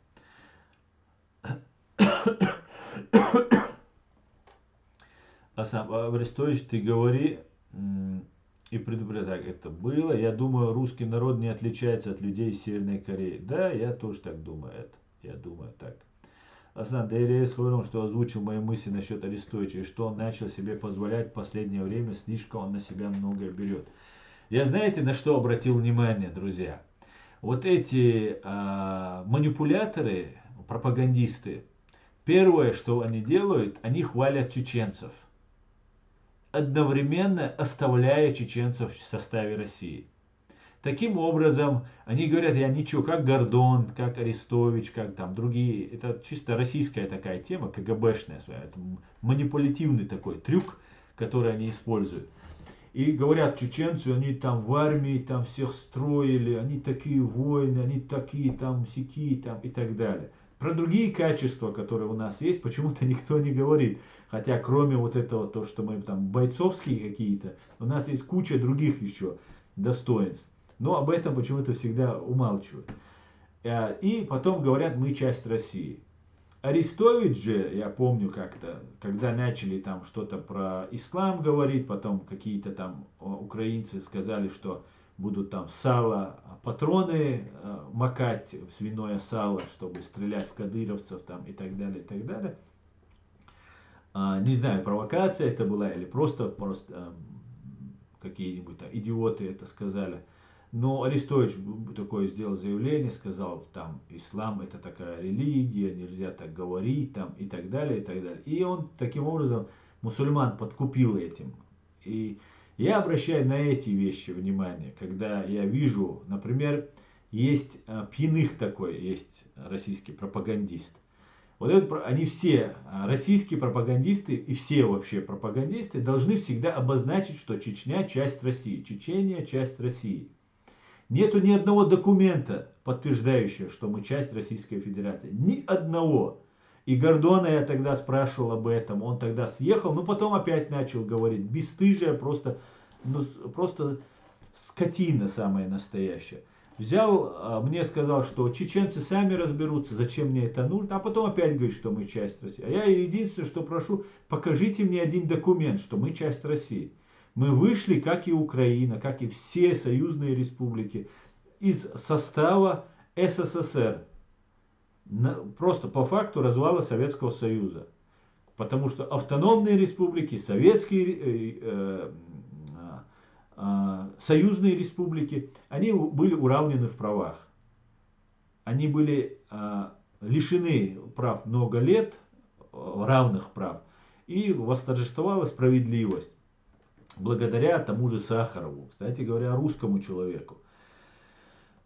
А сам Арестович, ты говори и предупреждай, как это было. Я думаю, русский народ не отличается от людей из Северной Кореи. Да, я тоже так думаю. Я думаю так. Асан, ДРС говорил, что озвучил мои мысли насчет Арестовича, и что он начал себе позволять в последнее время, слишком он на себя многое берет. Я знаете, на что обратил внимание, друзья? Вот эти манипуляторы, пропагандисты, первое, что они делают, они хвалят чеченцев, одновременно оставляя чеченцев в составе России. Таким образом, они говорят, я ничего, как Гордон, как Арестович, как там другие. Это чисто российская такая тема, КГБшная своя. Это манипулятивный такой трюк, который они используют. И говорят, чеченцы, они там в армии там всех строили, они такие воины, они такие там сякие там и так далее. Про другие качества, которые у нас есть, почему-то никто не говорит. Хотя кроме вот этого, то, что мы там бойцовские какие-то, у нас есть куча других еще достоинств. Но об этом почему-то всегда умалчивают. И потом говорят, мы часть России. Арестович же, я помню как-то, когда начали там что-то про ислам говорить, потом какие-то там украинцы сказали, что будут там сало, патроны макать в свиное сало, чтобы стрелять в кадыровцев там и так далее, и так далее. Не знаю, провокация это была или просто какие-нибудь там идиоты это сказали. Но Арестович такое сделал заявление, сказал, там, ислам это такая религия, нельзя так говорить, там, и так далее, и так далее. И он таким образом мусульман подкупил этим. И я обращаю на эти вещи внимание, когда я вижу, например, есть Пьяных такой, есть российский пропагандист. Вот это, они все, российские пропагандисты и все вообще пропагандисты должны всегда обозначить, что Чечня часть России, Чечения часть России. Нету ни одного документа, подтверждающего, что мы часть Российской Федерации. Ни одного. И Гордона я тогда спрашивал об этом. Он тогда съехал, но потом опять начал говорить. Бесстыжая, просто скотина самая настоящая. Взял, мне сказал, что чеченцы сами разберутся, зачем мне это нужно, а потом опять говорит, что мы часть России. А я единственное, что прошу, покажите мне один документ, что мы часть России. Мы вышли, как и Украина, как и все союзные республики, из состава СССР. Просто по факту развала Советского Союза. Потому что автономные республики, советские, союзные республики, они были уравнены в правах. Они были лишены прав много лет, равных прав, и восторжествовала справедливость. Благодаря тому же Сахарову, кстати говоря, русскому человеку.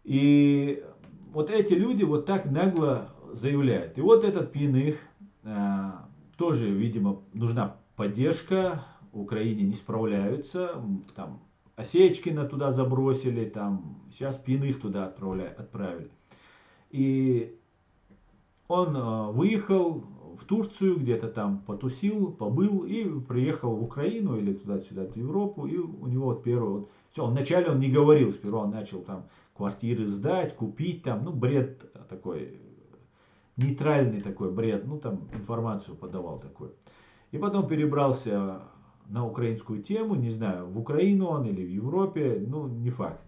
И вот эти люди вот так нагло заявляют. И вот этот Пьяных, тоже, видимо, нужна поддержка, в Украине не справляются, там Осечкина туда забросили, там сейчас Пьяных туда отправили. И он выехал в Турцию, где-то там потусил, побыл и приехал в Украину или туда-сюда, в Европу. И у него вот первый вот, все, вначале он не говорил, сперва он начал там квартиры сдать, купить там, ну бред такой, нейтральный такой бред, ну там информацию подавал такой. И потом перебрался на украинскую тему, не знаю, в Украину он или в Европе, ну не факт.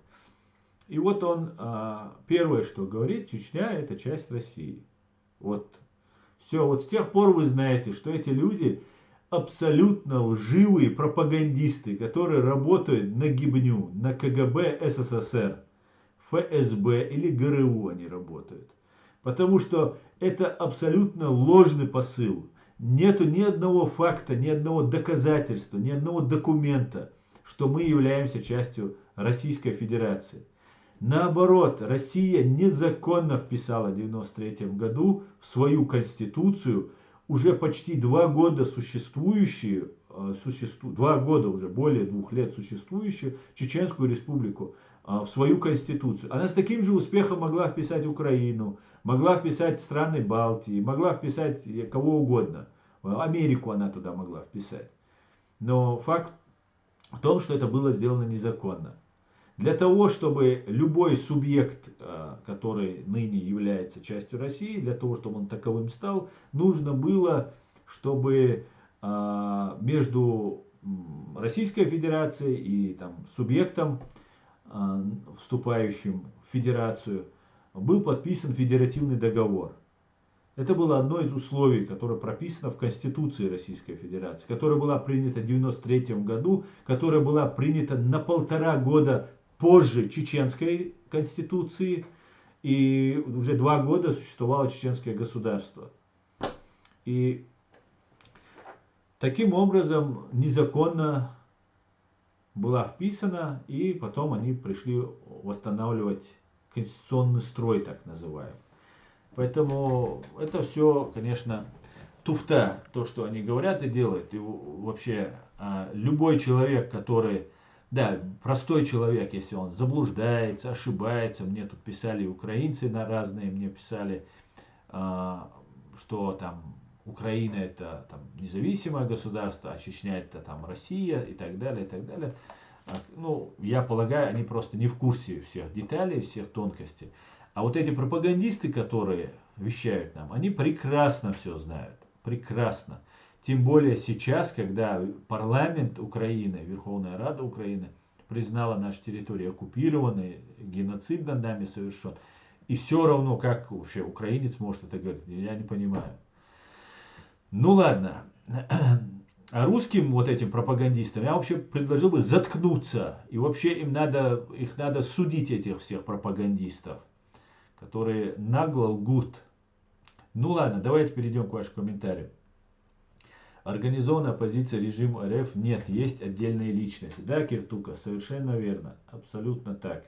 И вот он первое, что говорит, Чечня это часть России. Вот. Все, вот с тех пор вы знаете, что эти люди абсолютно лживые пропагандисты, которые работают на гибню, на КГБ СССР, ФСБ или ГРУ они работают. Потому что это абсолютно ложный посыл. Нету ни одного факта, ни одного доказательства, ни одного документа, что мы являемся частью Российской Федерации. Наоборот, Россия незаконно вписала в 1993 году в свою конституцию уже почти 2 года существующую, 2 года уже, более 2 лет существующую Чеченскую Республику в свою конституцию. Она с таким же успехом могла вписать Украину, могла вписать страны Балтии, могла вписать кого угодно. Америку она туда могла вписать. Но факт в том, что это было сделано незаконно. Для того, чтобы любой субъект, который ныне является частью России, для того, чтобы он таковым стал, нужно было, чтобы между Российской Федерацией и там, субъектом, вступающим в Федерацию, был подписан федеративный договор. Это было одно из условий, которое прописано в Конституции Российской Федерации, которая была принята в 1993 году, которая была принята на 1,5 года позже Чеченской Конституции, и уже 2 года существовало чеченское государство. И таким образом незаконно была вписана, и потом они пришли восстанавливать конституционный строй, так называемый. Поэтому это все, конечно, туфта, то, что они говорят и делают. И вообще любой человек, который, да, простой человек, если он заблуждается, ошибается, мне тут писали украинцы на разные, мне писали, что там Украина это там независимое государство, а Чечня это там Россия и так далее, и так далее. Ну, я полагаю, они просто не в курсе всех деталей, всех тонкостей. А вот эти пропагандисты, которые вещают нам, они прекрасно все знают. Прекрасно. Тем более сейчас, когда парламент Украины, Верховная Рада Украины признала наши территории оккупированной, геноцид над нами совершен. И все равно, как вообще украинец может это говорить, я не понимаю. Ну ладно. А русским вот этим пропагандистам я вообще предложил бы заткнуться. И вообще их надо судить, этих всех пропагандистов, которые нагло лгут. Ну ладно, давайте перейдем к вашим комментариям. Организованная оппозиция режиму РФ нет, есть отдельные личности. Да, Киртука, совершенно верно, абсолютно так.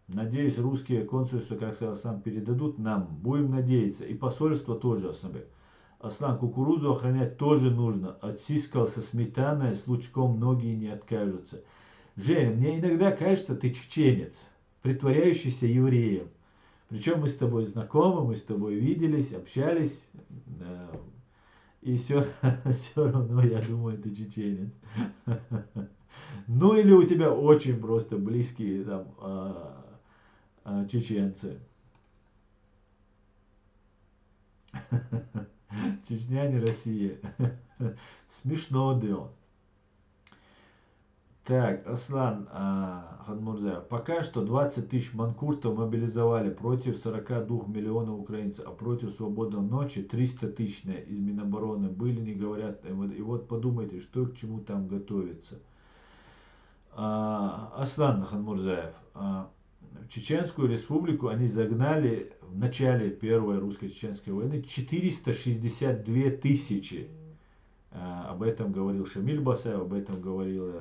Надеюсь, русские консульства, как сказал Аслан, передадут нам. Будем надеяться. И посольство тоже, Асланбек. Аслан, кукурузу охранять тоже нужно. От сискал со сметаной с лучком многие не откажутся. Женя, мне иногда кажется, ты чеченец, притворяющийся евреем. Причем мы с тобой знакомы, мы с тобой виделись, общались. И все равно, я думаю, ты чеченец. Ну или у тебя очень просто близкие там чеченцы. Чечня не Россия. Смешно, да. Так, Аслан Ханмурзаев. Пока что 20 тысяч манкуртов мобилизовали против 42 миллионов украинцев, а против свободной ночи 300 тысяч из Минобороны были, не говорят. И вот подумайте, что к чему там готовится. Аслан Ханмурзаев. В Чеченскую республику они загнали в начале Первой русско-чеченской войны 462 тысячи. Об этом говорил Шамиль Басаев, об этом говорили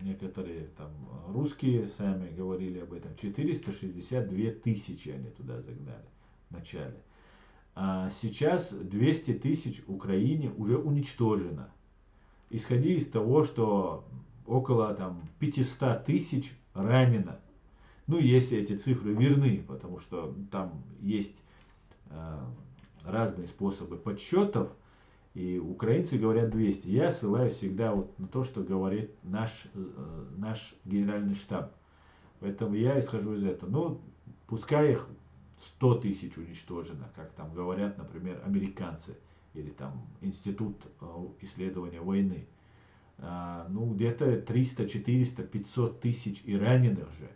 некоторые там русские, сами говорили об этом. 462 тысячи они туда загнали в начале. А сейчас 200 тысяч в Украине уже уничтожено. Исходя из того, что около там 500 тысяч ранено. Ну, если эти цифры верны, потому что там есть разные способы подсчетов, и украинцы говорят 200. Я ссылаюсь всегда вот на то, что говорит наш генеральный штаб. Поэтому я исхожу из этого. Ну, пускай их 100 тысяч уничтожено, как там говорят, например, американцы, или там Институт исследования войны. Ну, где-то 300, 400, 500 тысяч и раненых же.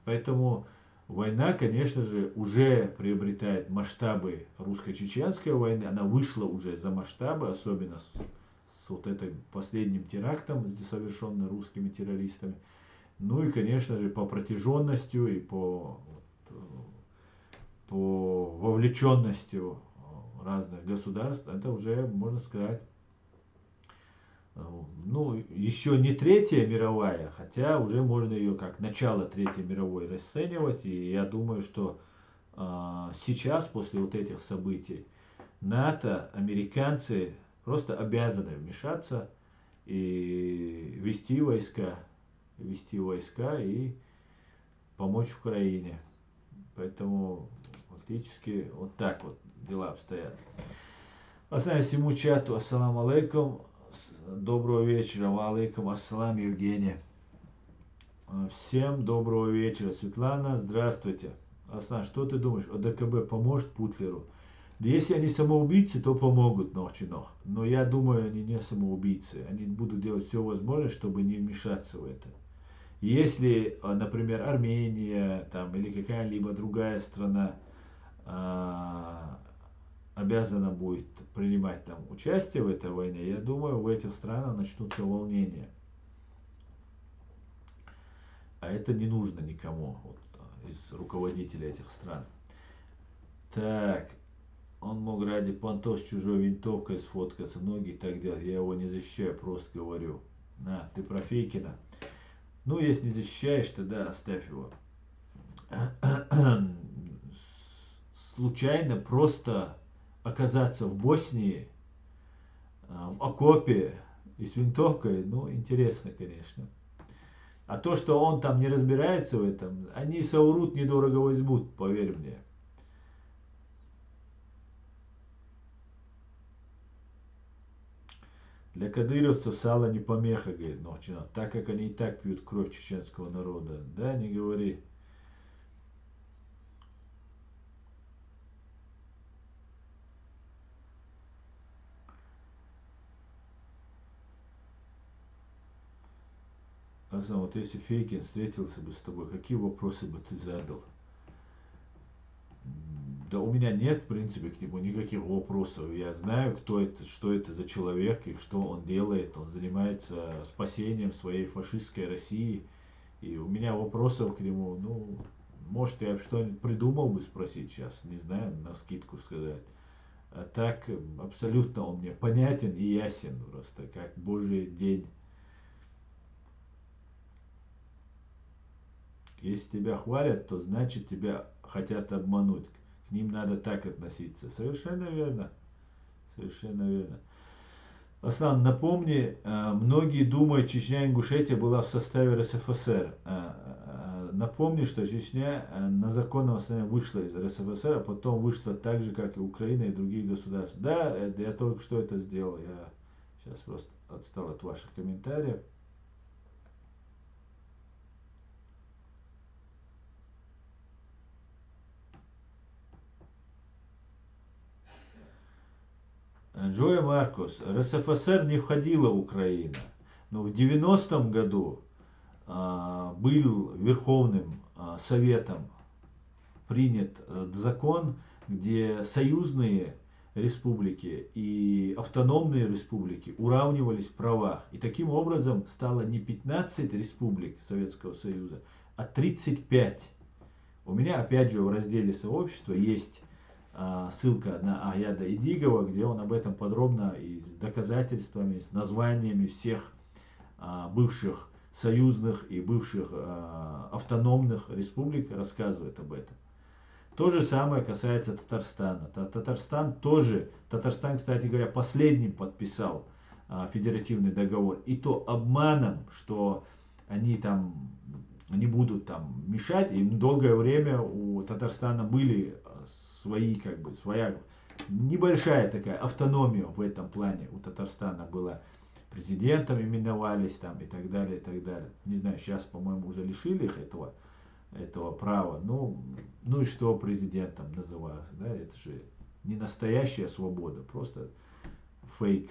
Поэтому война, конечно же, уже приобретает масштабы русско-чеченской войны. Она вышла уже за масштабы, особенно с вот этим последним терактом, совершенным русскими террористами. Ну и, конечно же, по протяженностью и по вовлеченностью разных государств, это уже, можно сказать, ну, еще не Третья мировая, хотя уже можно ее как начало Третьей мировой расценивать. И я думаю, что сейчас, после вот этих событий, НАТО, американцы просто обязаны вмешаться и вести войска и помочь Украине. Поэтому фактически вот так вот дела обстоят. Ассаляму всему чату, ассаламу алейкум, доброго вечера, ва алейкум ассалам, Евгения. Всем доброго вечера, Светлана, здравствуйте. Аслан, что ты думаешь, ОДКБ поможет Путлеру? Если они самоубийцы, то помогут ночью. Но я думаю, они не самоубийцы. Они будут делать все возможное, чтобы не вмешаться в это. Если, например, Армения там, или какая-либо другая страна обязана будет принимать там участие в этой войне, я думаю, в этих странах начнутся волнения. А это не нужно никому вот, из руководителей этих стран. Так, он мог ради понтов с чужой винтовкой сфоткаться, многие так делают. Я его не защищаю, просто говорю. На, ты про Фейкина. Ну, если не защищаешь, тогда оставь его. Случайно просто оказаться в Боснии, в окопе и с винтовкой, ну, интересно, конечно. А то, что он там не разбирается в этом, они соврут, недорого возьмут, поверь мне. Для кадыровцев сало не помеха, говорит Новчинов, так как они и так пьют кровь чеченского народа. Да, не говори. Асам, вот если Фейкин встретился бы с тобой, какие вопросы бы ты задал? Да у меня нет, в принципе, к нему никаких вопросов. Я знаю, кто это, что это за человек и что он делает. Он занимается спасением своей фашистской России. И у меня вопросов к нему, ну, может, я что-нибудь придумал бы спросить сейчас, не знаю, на скидку сказать. А так, абсолютно он мне понятен и ясен просто, как Божий день. Если тебя хвалят, то значит тебя хотят обмануть. К ним надо так относиться. Совершенно верно. Совершенно верно. Аслан, напомни, многие думают, Чечня и Ингушетия была в составе РСФСР. Напомни, что Чечня на законном основании вышла из РСФСР, а потом вышла так же, как и Украина и другие государства. Да, я только что это сделал. Я сейчас просто отстал от ваших комментариев. Джоя Маркус, РСФСР не входила Украина, но в 90-м году был Верховным Советом принят закон, где союзные республики и автономные республики уравнивались в правах. И таким образом стало не 15 республик Советского Союза, а 35. У меня опять же в разделе сообщества есть ссылка на Аяда Идигова, где он об этом подробно и с доказательствами, с названиями всех бывших союзных и бывших автономных республик рассказывает об этом. То же самое касается Татарстана. Татарстан, кстати говоря, последним подписал федеративный договор. И то обманом, что они там не будут там мешать. И долгое время у Татарстана были своя небольшая такая автономия в этом плане у Татарстана была. Президентом именовались там и так далее, и так далее. Не знаю, сейчас, по-моему, уже лишили их этого права. Ну и что президентом называться, да, это же не настоящая свобода, просто фейк.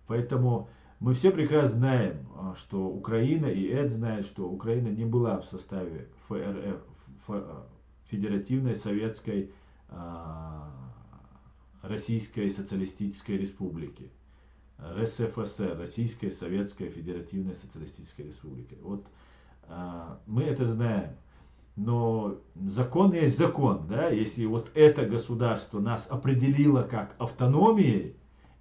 Поэтому мы все прекрасно знаем, что Украина, и Эд знает, что Украина не была в составе Федеративной Советской Российской Социалистической Республики. РСФСР, Российская Советская Федеративная Социалистическая Республика. Вот мы это знаем. Но закон есть закон, да, если вот это государство нас определило как автономией,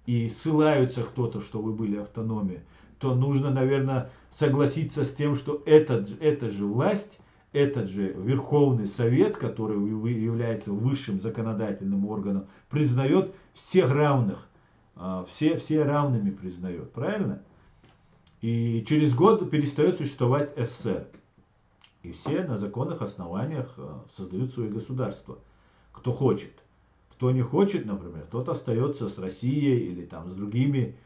и ссылаются кто-то, что вы были автономией, то нужно, наверное, согласиться с тем, что эта же власть, этот же Верховный Совет, который является высшим законодательным органом, признает всех равных, все равными признает, правильно? И через год перестает существовать СССР. И все на законных основаниях создают свои государства. Кто хочет. Кто не хочет, например, тот остается с Россией или там с другими.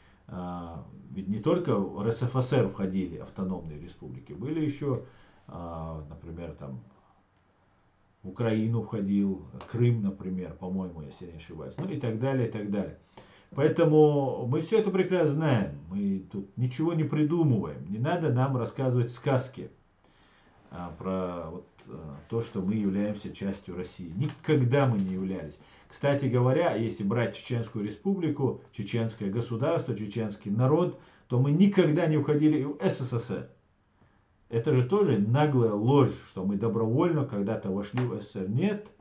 Ведь не только в РСФСР входили автономные республики. Были еще, например, там в Украину входил, Крым, например, по-моему, если не ошибаюсь. Ну и так далее, и так далее. Поэтому мы все это прекрасно знаем. Мы тут ничего не придумываем. Не надо нам рассказывать сказки про вот, то, что мы являемся частью России. Никогда мы не являлись. Кстати говоря, если брать Чеченскую республику, чеченское государство, чеченский народ, то мы никогда не входили в СССР. Это же тоже наглая ложь, что мы добровольно когда-то вошли в СССР. Нет.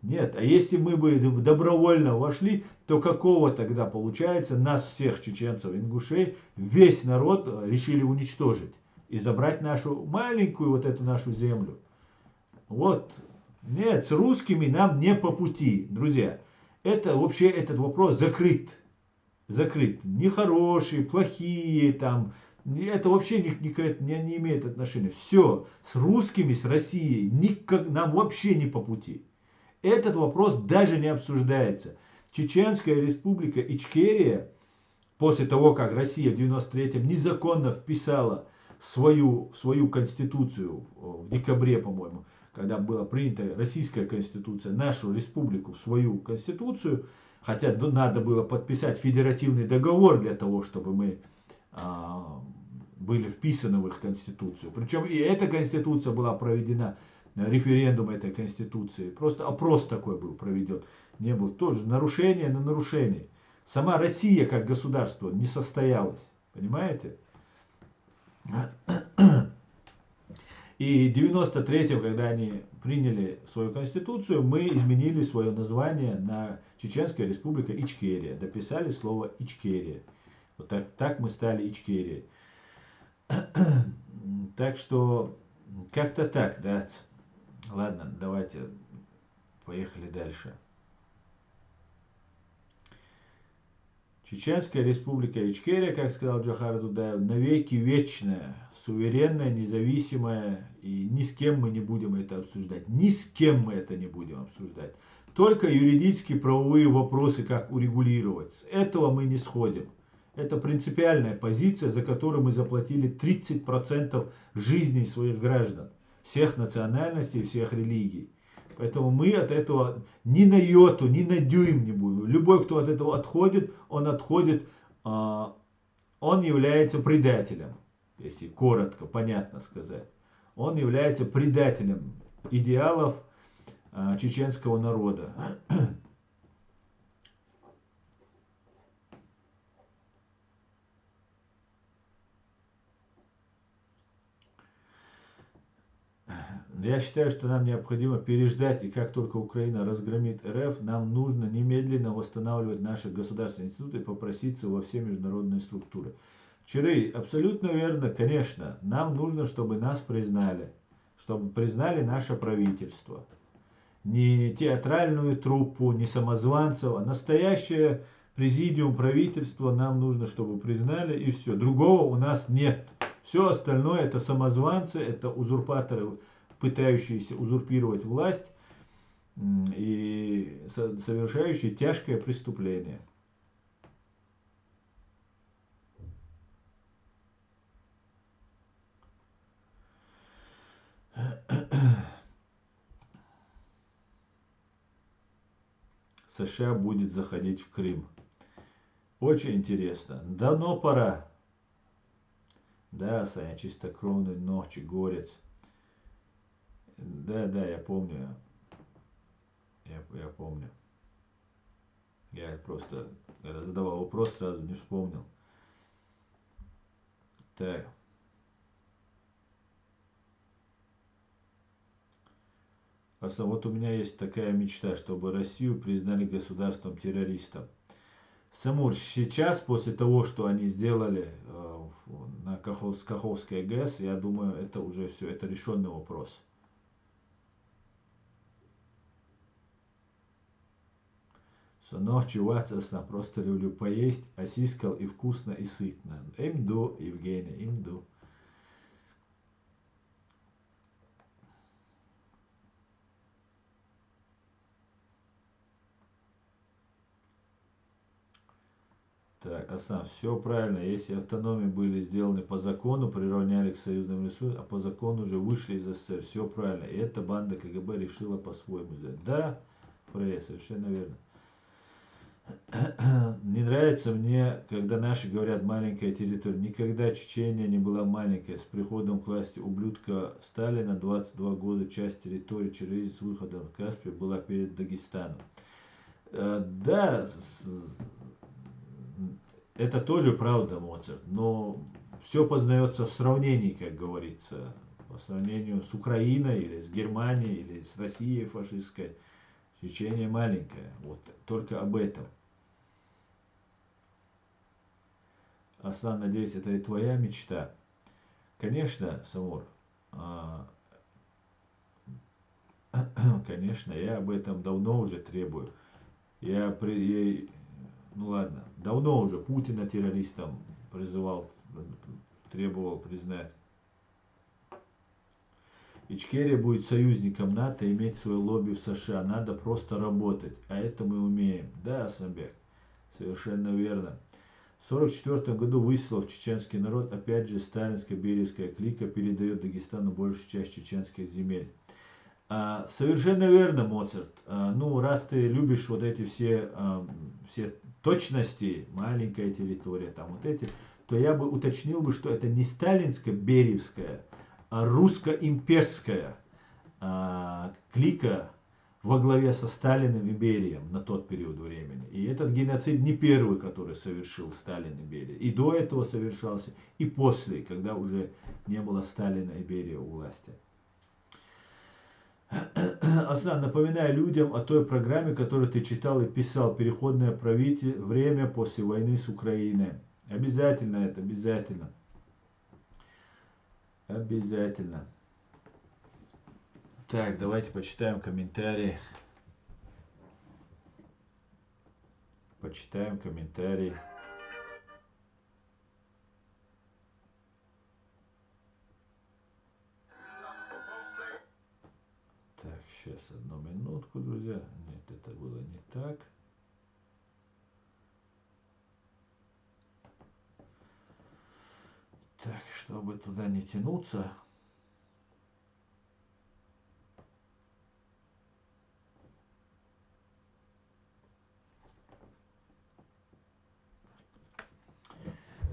Нет. А если мы бы добровольно вошли, то какого тогда получается нас всех чеченцев, ингушей, весь народ решили уничтожить? И забрать нашу маленькую вот эту нашу землю. Вот. Нет, с русскими нам не по пути, друзья. Это вообще этот вопрос закрыт. Закрыт. Нехорошие, плохие там. Это вообще не имеет отношения. Все. С русскими, с Россией нам вообще не по пути. Этот вопрос даже не обсуждается. Чеченская республика Ичкерия, после того, как Россия в 93-м незаконно вписала свою конституцию в декабре, по-моему, когда была принята российская конституция, нашу республику в свою конституцию, хотя надо было подписать федеративный договор для того, чтобы мы были вписаны в их конституцию. Причем и эта конституция была проведена, референдум этой конституции, просто опрос такой был проведен. Не было тоже нарушение на нарушение. Сама Россия как государство не состоялась, понимаете? И в 93-м, когда они приняли свою конституцию, мы изменили свое название на Чеченская республика Ичкерия. Дописали слово Ичкерия. Вот так мы стали Ичкерией. Так что как-то так, да. Ладно, давайте поехали дальше. Чеченская республика Ичкерия, как сказал Джохар Дудаев, навеки вечная, суверенная, независимая, и ни с кем мы не будем это обсуждать. Ни с кем мы это не будем обсуждать. Только юридические правовые вопросы, как урегулировать. С этого мы не сходим. Это принципиальная позиция, за которую мы заплатили 30% жизней своих граждан, всех национальностей, всех религий. Поэтому мы от этого ни на йоту, ни на дюйм не будем. Любой, кто от этого отходит, он является предателем. Если коротко, понятно сказать. Он является предателем идеалов чеченского народа. Я считаю, что нам необходимо переждать, и как только Украина разгромит РФ, нам нужно немедленно восстанавливать наши государственные институты и попроситься во все международные структуры. Чирый, абсолютно верно, конечно, нам нужно, чтобы нас признали, чтобы признали наше правительство. Не театральную труппу, не самозванцев, а настоящее президиум правительства нам нужно, чтобы признали, и все. Другого у нас нет. Все остальное это самозванцы, это узурпаторы, пытающиеся узурпировать власть и совершающие тяжкое преступление. США будет заходить в Крым. Очень интересно. Давно пора. Да, Саня, чистокровный ночи, горец. Да, я помню. Я помню. Я просто, когда задавал вопрос, сразу не вспомнил. Так. Вот у меня есть такая мечта, чтобы Россию признали государством-террористом. Самур, сейчас, после того, что они сделали на Каховской ГЭС, я думаю, это уже все, это решенный вопрос. Сынок, чувацасно, просто люблю поесть, осискал и вкусно, и сытно. Имду, Евгений, имду. Так, Асан, все правильно. Если автономии были сделаны по закону, приравняли к союзным ресурсам, а по закону уже вышли из СССР. Все правильно. И эта банда КГБ решила по-своему сделать. Да, Фрея, совершенно верно. Не нравится мне, когда наши говорят маленькая территория. Никогда Чечения не была маленькая. С приходом к власти ублюдка Сталина 22 года часть территории через с выходом в Каспий была перед Дагестаном. Да, это тоже правда, Моцарт, но все познается в сравнении, как говорится, по сравнению с Украиной или с Германией или с Россией фашистской. Чечения маленькая, вот только об этом. Аслан, надеюсь, это и твоя мечта. Конечно, Самур, конечно, я об этом давно уже требую. Ну ладно, давно уже Путина террористом призывал, требовал признать. Ичкерия будет союзником НАТО, иметь свое лобби в США. Надо просто работать, а это мы умеем. Да, Асамбек, совершенно верно. В 1944 году Выселов, чеченский народ, опять же сталинская бериевская клика передает Дагестану большую часть чеченских земель. Совершенно верно, Моцарт. Ну, раз ты любишь вот эти все точности, маленькая территория, там вот эти, то я бы уточнил бы, что это не сталинская бериевская, а русско-имперская клика во главе со Сталиным и Берием на тот период времени. И этот геноцид не первый, который совершил Сталин и Берия. И до этого совершался, и после, когда уже не было Сталина и Берия у власти. Аслан, напоминаю людям о той программе, которую ты читал и писал, переходное время после войны с Украиной. Обязательно это, обязательно. Обязательно. Так, давайте почитаем комментарии. Почитаем комментарии. Так, сейчас одну минутку, друзья. Нет, это было не так. Так, чтобы туда не тянуться.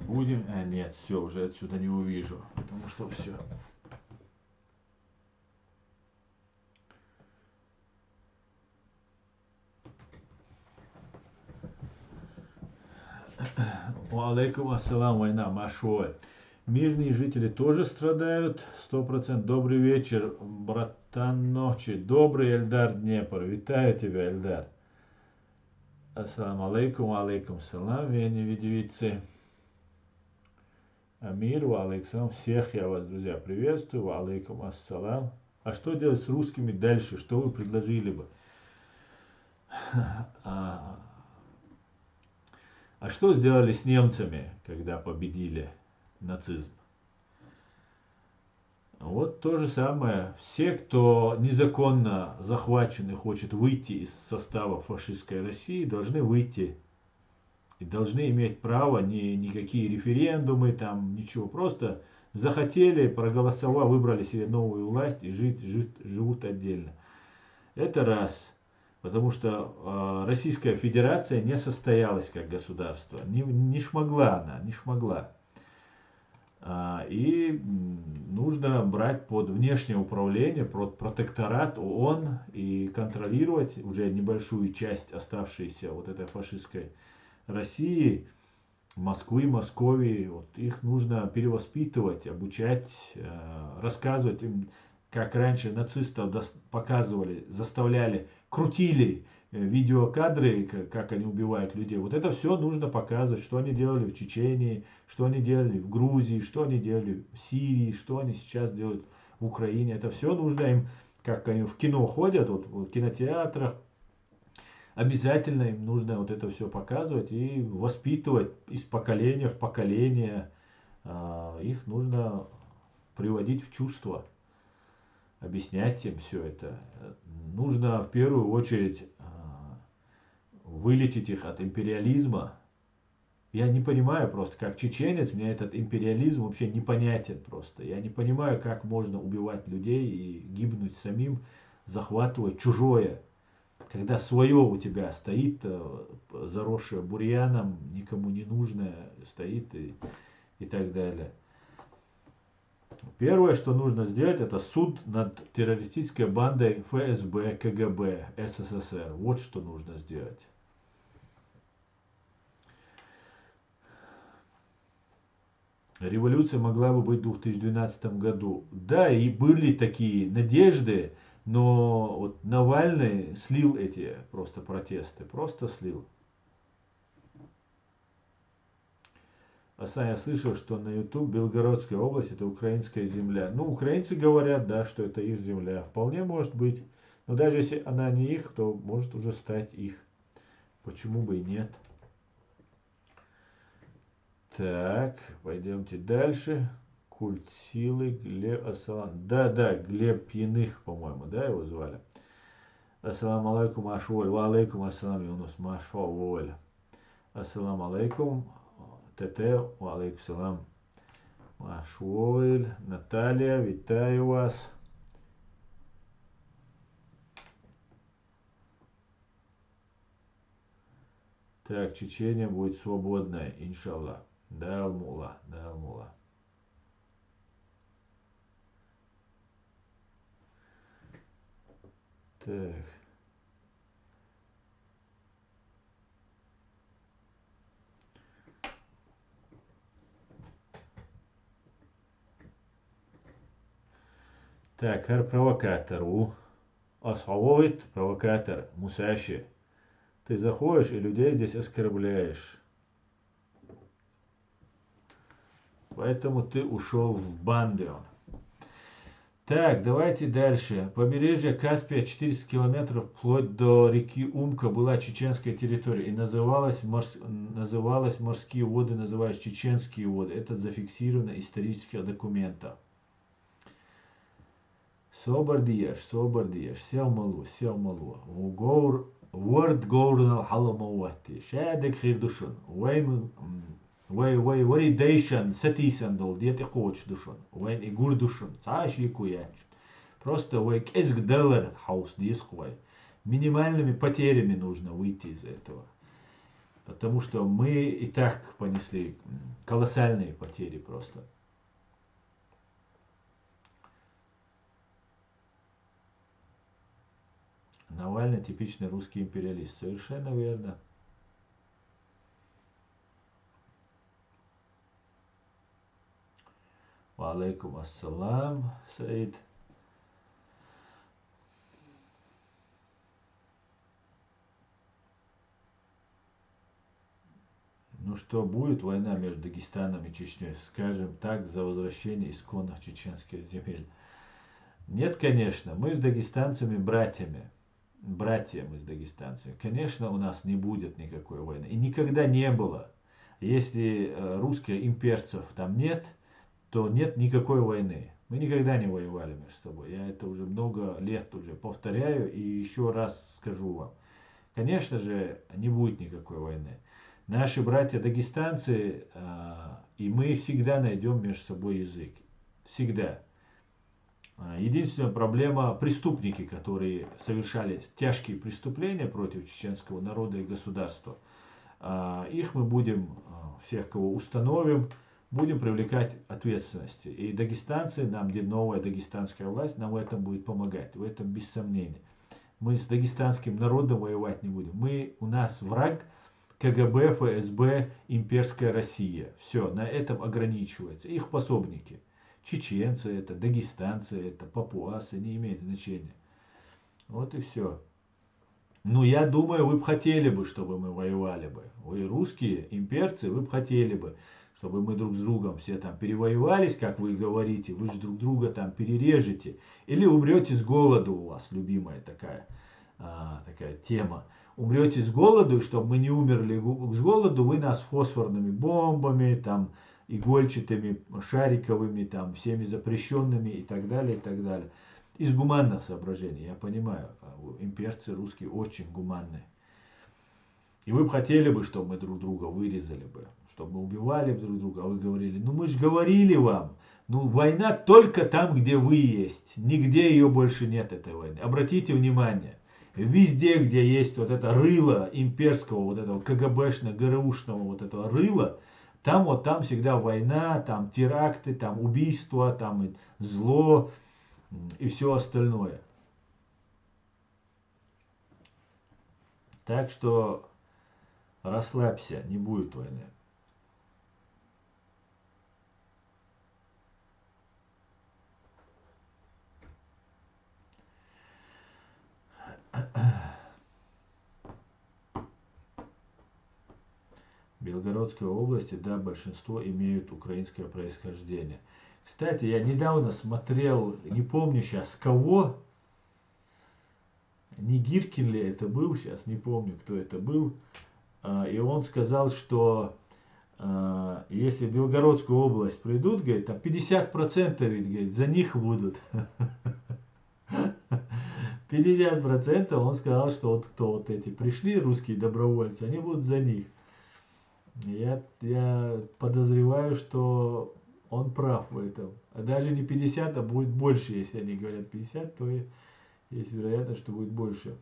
Будем... нет, все, уже отсюда не увижу, потому что все. Алейкум ассалам, война, Машой. Мирные жители тоже страдают, 100%. Добрый вечер, братан ночи. Добрый Эльдар Днепр. Витаю тебя, Эльдар. Ассаламу алейкум салам, вени видевицы. Амир, ва алейкум. Всех я вас, друзья, приветствую. Ва алейкум ассалам. А что делать с русскими дальше? Что вы предложили бы? А что сделали с немцами, когда победили нацизм? Вот то же самое. Все, кто незаконно захвачен и хочет выйти из состава фашистской России, должны выйти. И должны иметь право никакие референдумы, там ничего. Просто захотели, проголосовали, выбрали себе новую власть и живут отдельно. Это раз. Потому что Российская Федерация не состоялась как государство. Не шмогла она, не шмогла. И нужно брать под внешнее управление, под протекторат ООН и контролировать уже небольшую часть оставшейся вот этой фашистской России, Москвы, Московии. Вот их нужно перевоспитывать, обучать, рассказывать им, как раньше нацистов показывали, заставляли, крутили видеокадры, как они убивают людей. Вот это все нужно показывать, что они делали в Чечении, что они делали в Грузии, что они делали в Сирии, что они сейчас делают в Украине. Это все нужно им, как они в кино ходят, вот в кинотеатрах. Обязательно им нужно вот это все показывать и воспитывать из поколения в поколение. Их нужно приводить в чувство, объяснять им все это. Нужно в первую очередь вылечить их от империализма. Я не понимаю просто, как чеченец, мне этот империализм вообще непонятен просто. Я не понимаю, как можно убивать людей и гибнуть самим, захватывать чужое. Когда свое у тебя стоит, заросшее бурьяном, никому не нужное, стоит и так далее. Первое, что нужно сделать, это суд над террористической бандой ФСБ, КГБ, СССР. Вот что нужно сделать. Революция могла бы быть в 2012 году. Да, и были такие надежды, но вот Навальный слил эти просто протесты, просто слил. Я слышал, что на YouTube Белгородская область это украинская земля. Ну, украинцы говорят, да, что это их земля. Вполне может быть. Но даже если она не их, то может уже стать их. Почему бы и нет? Так, пойдемте дальше. Культ силы, Глеб Ассалам. Да, Глеб Пьяных, по-моему, да, его звали. Ассаламу алейкум, Ашволь. Ва алейкум ассалам, Юнус, Машволь. Ассаламу алейкум. ТТ, ва алейкум салам. Машволь. Наталья, витаю вас. Так, Чечения будет свободная, иншаллах. Да, Алмула, да, Алмула. Так. Так, провокатор. Асхавовит, провокатор, Мусаши. Ты заходишь и людей здесь оскорбляешь. Поэтому ты ушел в банду. Так, давайте дальше. Побережье Каспия 400 километров вплоть до реки Умка была чеченская территория. И называлась морские воды, назывались чеченские воды. Это зафиксировано в исторических документах. Собардияш, сел малу. Ворд гоурнал халамауати. Шадек хирдушун. Валидейшн сатисандол, диеты коуч душон. Вайн игур душон. Цаши куяч. Просто вайк эсгдалер хаус дисквай. Минимальными потерями нужно выйти из этого. Потому что мы и так понесли колоссальные потери просто. Навальный типичный русский империалист. Совершенно верно. Ва алейкум ассалам, Саид. Ну что, будет война между Дагестаном и Чечней, скажем так, за возвращение исконных чеченских земель? Нет, конечно, мы с дагестанцами братьями. Братья мы с дагестанцами. Конечно, у нас не будет никакой войны. И никогда не было. Если русских имперцев там нет, то нет никакой войны. Мы никогда не воевали между собой. Я это уже много лет уже повторяю и еще раз скажу вам. Конечно же, не будет никакой войны. Наши братья дагестанцы и мы всегда найдем между собой язык. Всегда. Единственная проблема — преступники, которые совершали тяжкие преступления против чеченского народа и государства. Их мы будем, всех, кого установим, будем привлекать ответственности. И дагестанцы, нам, где новая дагестанская власть, нам в этом будет помогать, в этом без сомнения. Мы с дагестанским народом воевать не будем. У нас враг КГБ, ФСБ, имперская Россия. Все, на этом ограничивается. Их пособники. Чеченцы это, дагестанцы это, папуасы, не имеет значения. Вот и все. Ну, я думаю, вы бы хотели бы, чтобы мы воевали бы. Вы русские, имперцы, вы бы хотели бы, чтобы мы друг с другом все там перевоевались, как вы говорите. Вы же друг друга там перережете. Или умрете с голоду у вас, любимая такая тема. Умрете с голоду, и чтобы мы не умерли с голоду, вы нас фосфорными бомбами, там, игольчатыми, шариковыми, там, всеми запрещенными и так далее, и так далее. Из гуманных соображений, я понимаю, имперцы русские очень гуманные. И вы бы хотели бы, чтобы мы друг друга вырезали бы, чтобы мы убивали друг друга, а вы говорили, ну мы же говорили вам, ну война только там, где вы есть, нигде ее больше нет, этой войны. Обратите внимание, везде, где есть вот это рыло имперского, вот этого КГБшного, ГРУшного вот этого рыла, там всегда война, там теракты, там убийства, там зло и все остальное. Так что расслабься, не будет войны. В Белгородской области, да, большинство имеют украинское происхождение. Кстати, я недавно смотрел, не помню сейчас кого, не Гиркин ли это был, сейчас не помню, кто это был, и он сказал, что если в Белгородскую область придут, говорит, там 50% ведь, говорит, за них будут. 50% он сказал, что вот кто вот эти пришли, русские добровольцы, они будут за них. Я подозреваю, что он прав в этом. А даже не 50, а будет больше, если они говорят 50, то есть вероятность, что будет больше.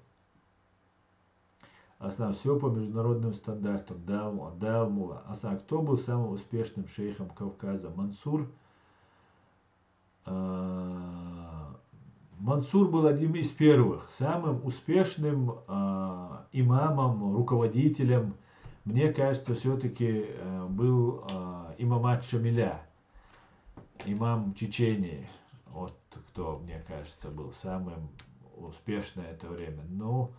Аслан, все по международным стандартам. Далмула. Аслан, кто был самым успешным шейхом Кавказа? Мансур. Мансур был одним из первых. Самым успешным имамом, руководителем, мне кажется, все-таки был имамат Шамиля, имам Чечении. Вот кто, мне кажется, был самым успешным это время. Но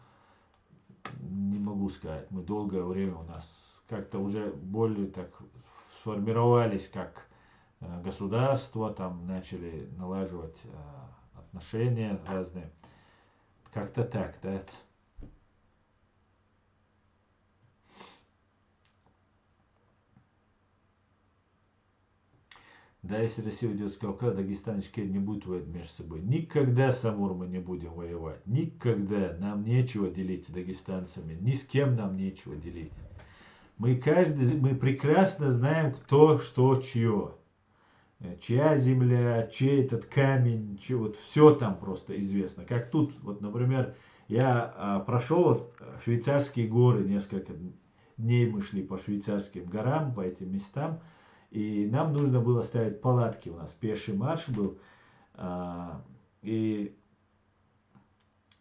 не могу сказать. Мы долгое время у нас как-то уже более так сформировались как государство, там начали налаживать отношения разные. Как-то так, да. Да, если Россия уйдет с Кавказа, Дагестан и Ичкерия не будут воевать между собой. Никогда, Самур, мы не будем воевать. Никогда. Нам нечего делить с дагестанцами. Ни с кем нам нечего делить. Мы прекрасно знаем, кто, что, чье. Чья земля, чей этот камень, вот все там просто известно. Как тут, вот, например, я прошел швейцарские горы, несколько дней мы шли по швейцарским горам, по этим местам. И нам нужно было ставить палатки. У нас пеший марш был. И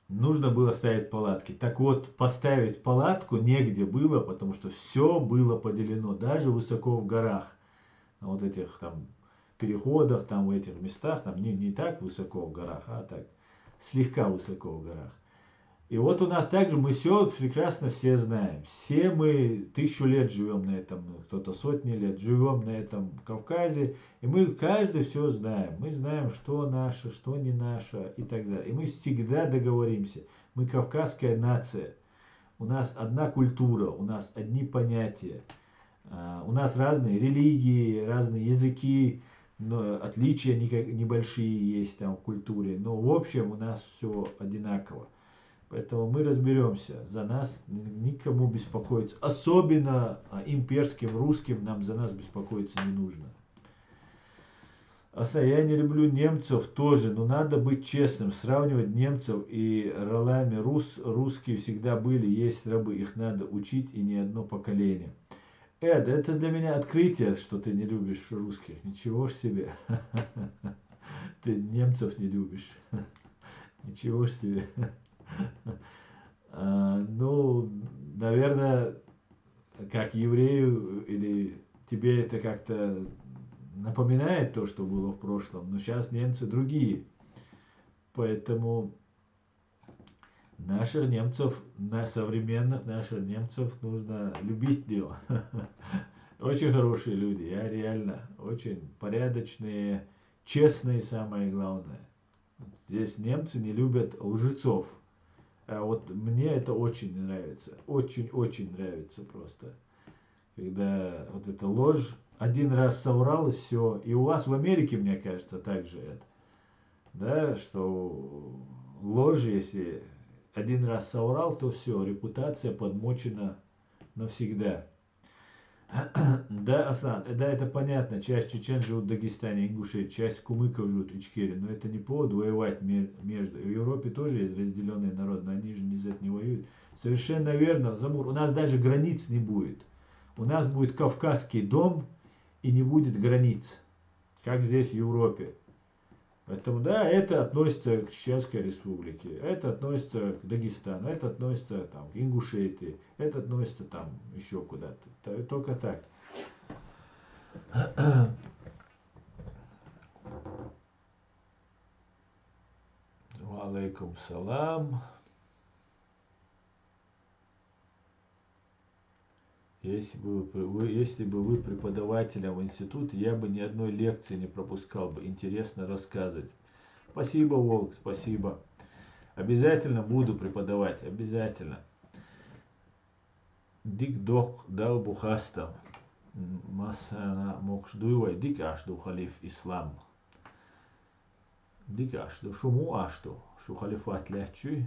нужно было ставить палатки. Так вот, поставить палатку негде было, потому что все было поделено. Даже высоко в горах. На вот этих там переходах, там в этих местах. Там не так высоко в горах, а так слегка высоко в горах. И вот у нас также мы все прекрасно все знаем. Все мы 1000 лет живем на этом, кто-то сотни лет живем на этом Кавказе. И мы каждый все знаем. Мы знаем, что наше, что не наше и так далее. И мы всегда договоримся. Мы кавказская нация. У нас одна культура, у нас одни понятия. У нас разные религии, разные языки. Но отличия небольшие есть там в культуре. Но в общем у нас все одинаково. Поэтому мы разберемся. За нас никому беспокоиться. Особенно имперским, русским нам за нас беспокоиться не нужно. Я не люблю немцев тоже, но надо быть честным. Сравнивать немцев и ролами русские всегда были, есть рабы. Их надо учить и не одно поколение. Эд, это для меня открытие, что ты не любишь русских. Ничего ж себе. Ты немцев не любишь. Ничего ж себе. Ну, наверное, как еврею или тебе это как-то напоминает то, что было в прошлом. Но сейчас немцы другие. Поэтому наших немцев, на современных наших немцев нужно любить дело. Очень хорошие люди, я реально очень порядочные, честные, самое главное. Здесь немцы не любят лжецов. А вот мне это очень нравится. Очень-очень нравится просто. Когда вот эта ложь, один раз соврал и все. И у вас в Америке, мне кажется, так же это. Да, что ложь, если один раз соврал, то все, репутация подмочена навсегда. Да, Аслан, да, это понятно. Часть чечен живут в Дагестане, Ингушетии, часть кумыков живут в Ичкерии. Но это не повод воевать между. В Европе тоже есть разделенный народ, но они же ни за это не воюют. Совершенно верно, Замур. У нас даже границ не будет. У нас будет Кавказский дом и не будет границ, как здесь в Европе. Поэтому да, это относится к Чеченской Республике, это относится к Дагестану, это относится там, к Ингушетии, это относится там еще куда-то. Только так. Алейкум салам. Если бы вы преподавателем в институте, я бы ни одной лекции не пропускал бы. Интересно рассказывать. Спасибо, Волк, спасибо. Обязательно буду преподавать, обязательно. Дик док дал бухаста. Масана мокшдуйвай дик ашду халиф ислам. Дик ашду шуму ашду. Шу халифат лячуй.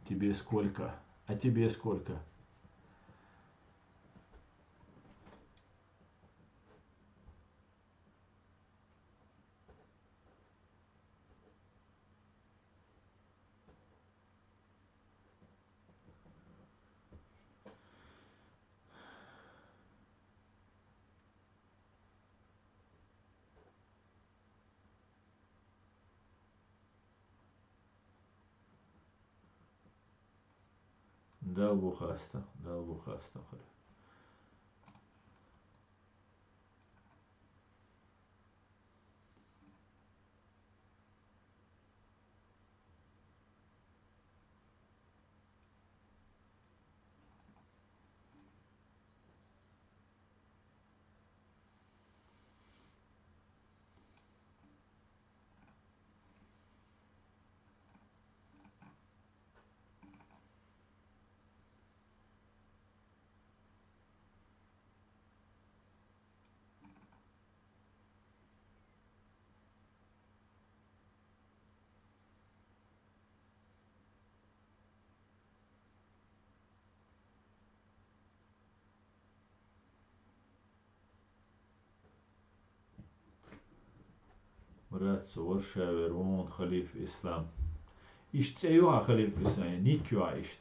Тебе сколько? А тебе сколько? Дал бухаста, дал бухаста. Брат, Варшавер, он халиф ислам. Ишцеюа халиф ислам, никюа ишт.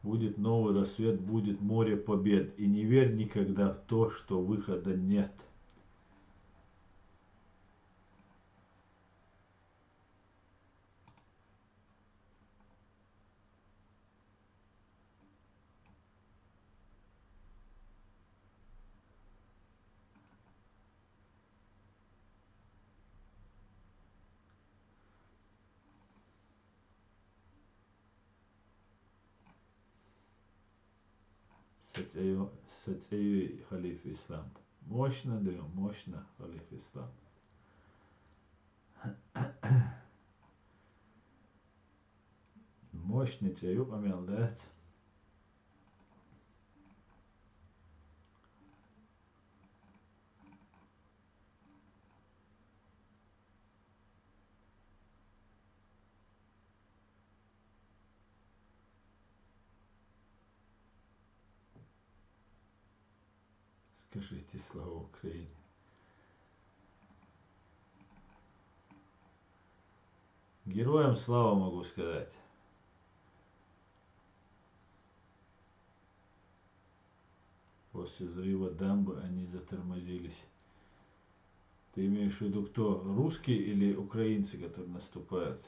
Будет новый рассвет, будет море побед. И не верь никогда в то, что выхода нет. Сацею халиф ислам. Мощно, да, мощно халиф ислам. Мощный царю помял, да? Скажите слава Украине. Героям слава, могу сказать. После взрыва дамбы они затормозились. Ты имеешь в виду кто? Русские или украинцы, которые наступают?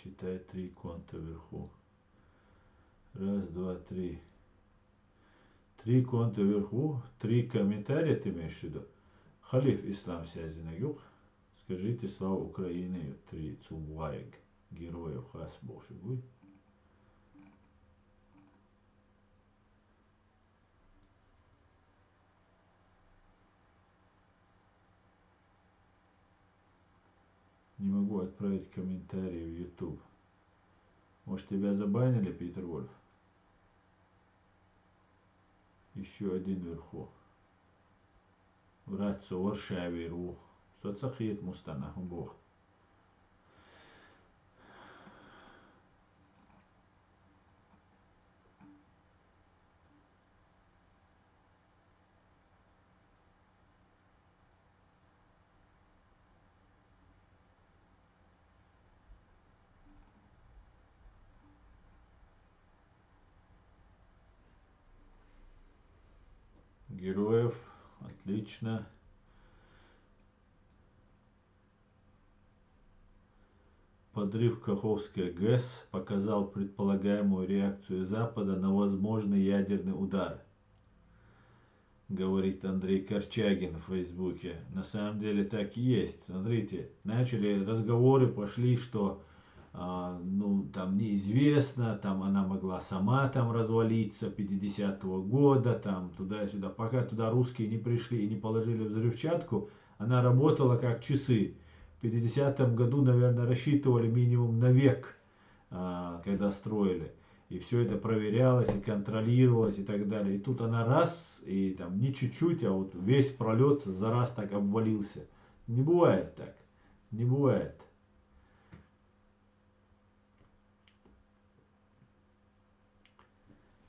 Читай 3 конта вверху. Раз, два, три. 3 конта вверху. 3 комментария ты имеешь в виду? Халиф Ислам Сязина юг. Скажите слава Украине 3 цубайг. Героев хас боши будет. Не могу отправить комментарии в YouTube. Может, тебя забанили, Питер Вольф? Еще один вверху. Врать со Варшаве.ру. Соцахит Мустана Бог. Героев. Отлично. Подрыв Каховской ГЭС показал предполагаемую реакцию Запада на возможный ядерный удар, говорит Андрей Корчагин в Фейсбуке. На самом деле так и есть. Смотрите, начали разговоры, пошли, что ну, там неизвестно, там она могла сама там развалиться 50-го года, там туда-сюда. Пока туда русские не пришли и не положили взрывчатку, она работала как часы. В 50-м году, наверное, рассчитывали минимум на век, когда строили. И все это проверялось и контролировалось и так далее. И тут она раз, и там не чуть-чуть, а вот весь пролет за раз так обвалился. Не бывает так. Не бывает.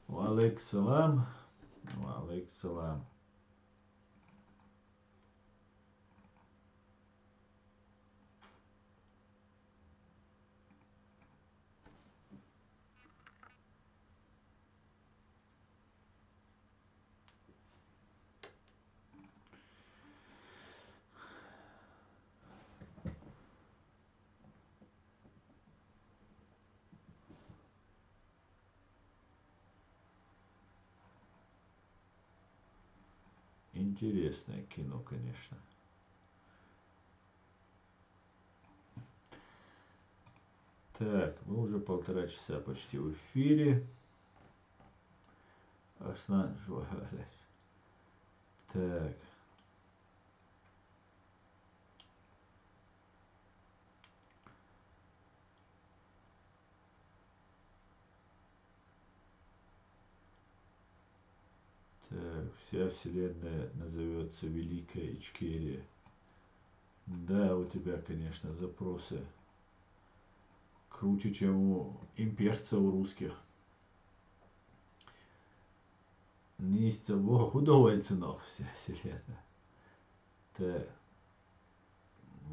Валейк салам. Валейк салам. Интересное кино, конечно. Так, мы уже 1,5 часа почти в эфире. Аслан Жуаляч. Так. Так, вся вселенная назовется Великая Ичкерия. Да, у тебя, конечно, запросы круче, чем у имперцев русских. Нисца Бог удовольцинов вся вселенная. Так.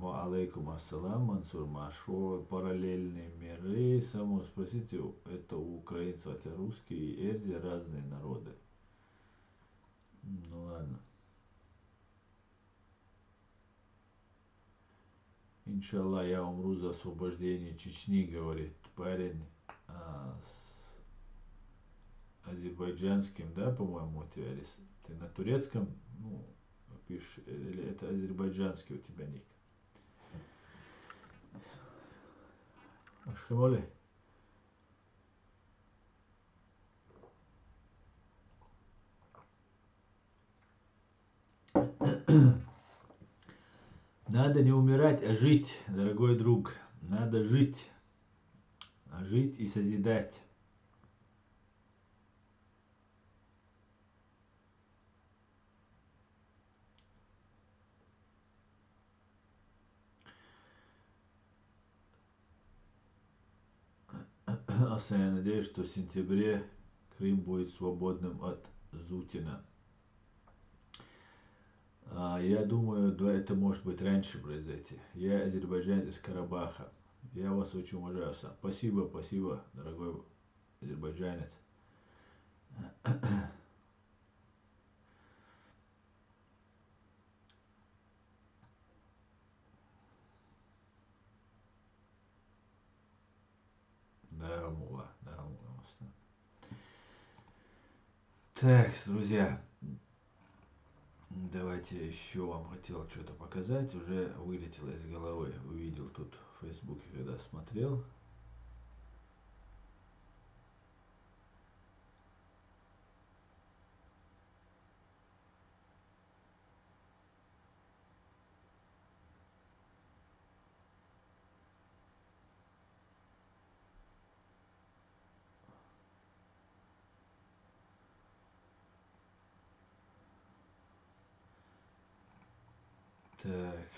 Алейкум ассалам, Мансур Машо, параллельные миры. Само спросите, это у украинцев, это русские и эрзи разные народы. Ну ладно. Иншаллах, я умру за освобождение Чечни, говорит парень с азербайджанским, да, по-моему, у тебя, ты на турецком, ну, пишешь, или это азербайджанский у тебя ник? Ашхамоли? Надо не умирать, а жить, дорогой друг. Надо жить. А жить и созидать. масса, я надеюсь, что в сентябре Крым будет свободным от Зутина. Я думаю, да, это может быть раньше произойти. Я азербайджанец из Карабаха. Я вас очень уважаю, сам. Спасибо, спасибо, дорогой азербайджанец. Да, мула, да, мула. Так, друзья, давайте еще вам хотел что-то показать. Уже вылетело из головы. Увидел тут в Фейсбуке, когда смотрел. Так.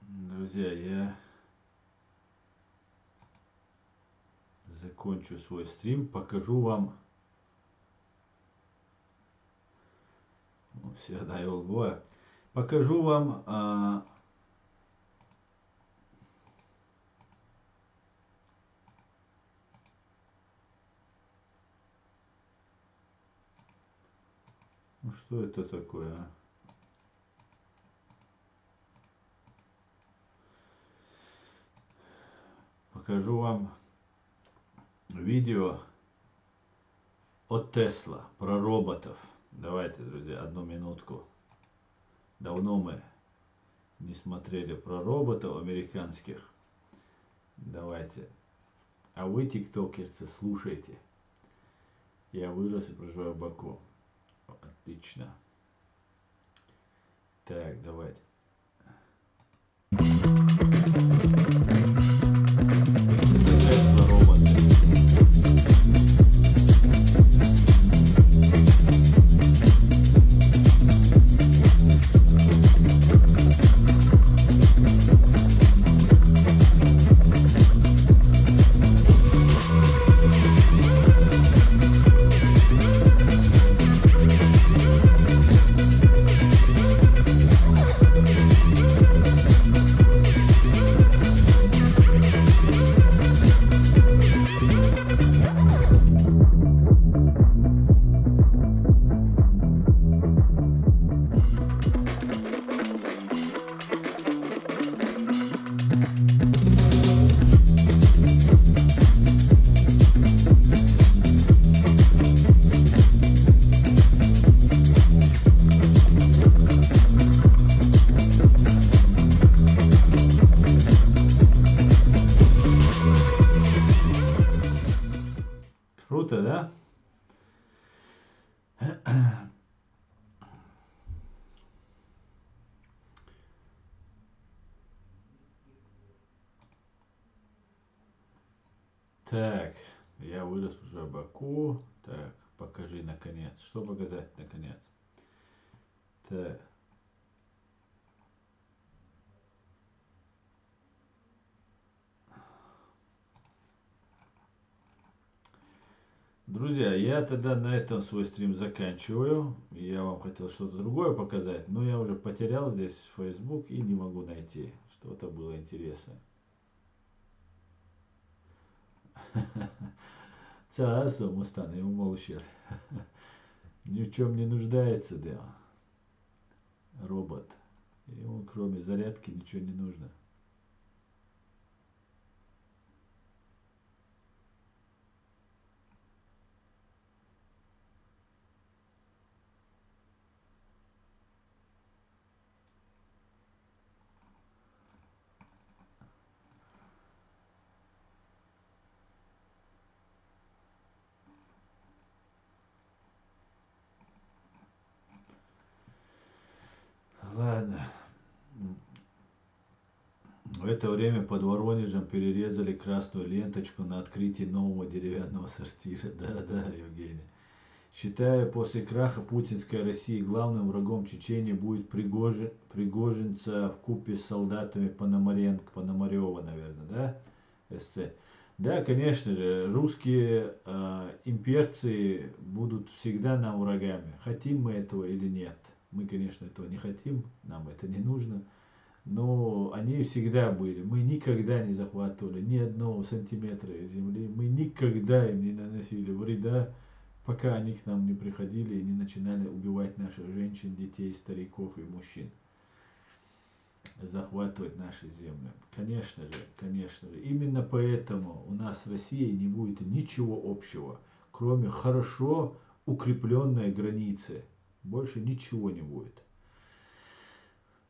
Друзья, я закончу свой стрим, покажу вам. Всегда его бывает. Покажу вам ну что это такое, а? Покажу вам видео от Тесла про роботов. Давайте, друзья, одну минутку. Давно мы не смотрели про роботов американских. Давайте. А вы, тиктокерцы, слушайте. Я вырос и проживаю в Баку. Отлично. Так, давайте. Тесла роботы. Круто, да? Так, я вырос уже в Баку. Так, покажи наконец. Что показать наконец? Так. Друзья, я тогда на этом свой стрим заканчиваю. Я вам хотел что-то другое показать, но я уже потерял здесь Facebook и не могу найти. Что-то было интересное. Царство Мустан, и умолчал. Ни в чем не нуждается, да. Робот. Ему кроме зарядки ничего не нужно. В это время под Воронежем перерезали красную ленточку на открытии нового деревянного сортира. Да, Евгений. Считая, после краха путинской России главным врагом Чечении будет Пригожинца вкупе с солдатами Пономарева, наверное, да? СЦ. Да, конечно же, русские имперцы будут всегда нам врагами. Хотим мы этого или нет. Мы, конечно, этого не хотим, нам это не нужно. Но они всегда были. Мы никогда не захватывали ни одного сантиметра земли. Мы никогда им не наносили вреда, пока они к нам не приходили и не начинали убивать наших женщин, детей, стариков и мужчин. Захватывать наши земли. Конечно же. Именно поэтому у нас с Россией не будет ничего общего, кроме хорошо укрепленной границы. Больше ничего не будет.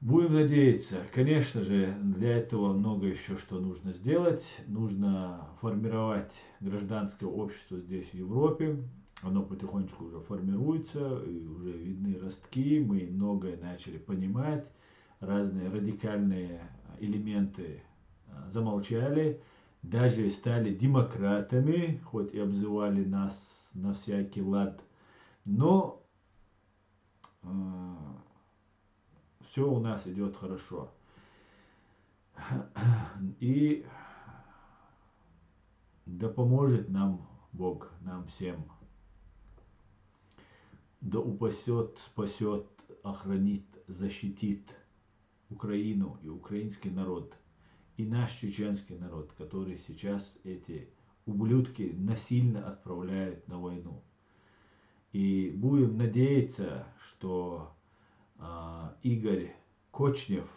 Будем надеяться. Конечно же, для этого много еще что нужно сделать. Нужно формировать гражданское общество здесь, в Европе. Оно потихонечку уже формируется, и уже видны ростки. Мы многое начали понимать. Разные радикальные элементы замолчали. Даже стали демократами, хоть и обзывали нас на всякий лад. Но все у нас идет хорошо. И да поможет нам Бог, нам всем. Да упасет, спасет, охранит, защитит Украину и украинский народ. И наш чеченский народ, который сейчас эти ублюдки насильно отправляют на войну. И будем надеяться, что Игорь Кочнев,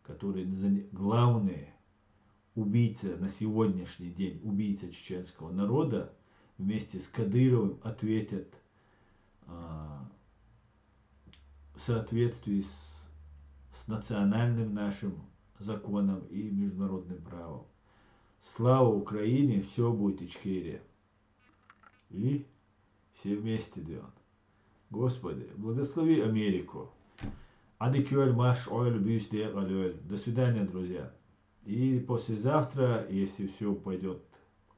который главный убийца на сегодняшний день, убийца чеченского народа, вместе с Кадыровым ответят в соответствии с национальным нашим законом и международным правом. Слава Украине, все будет Ичкерия. И все вместе делаем. Господи, благослови Америку. Адикюэль маш ойл бюс де галюэль. До свидания, друзья. И послезавтра, если все пойдет,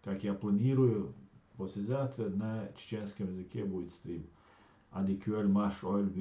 как я планирую, послезавтра на чеченском языке будет стрим. Адикюэль маш ойл бюс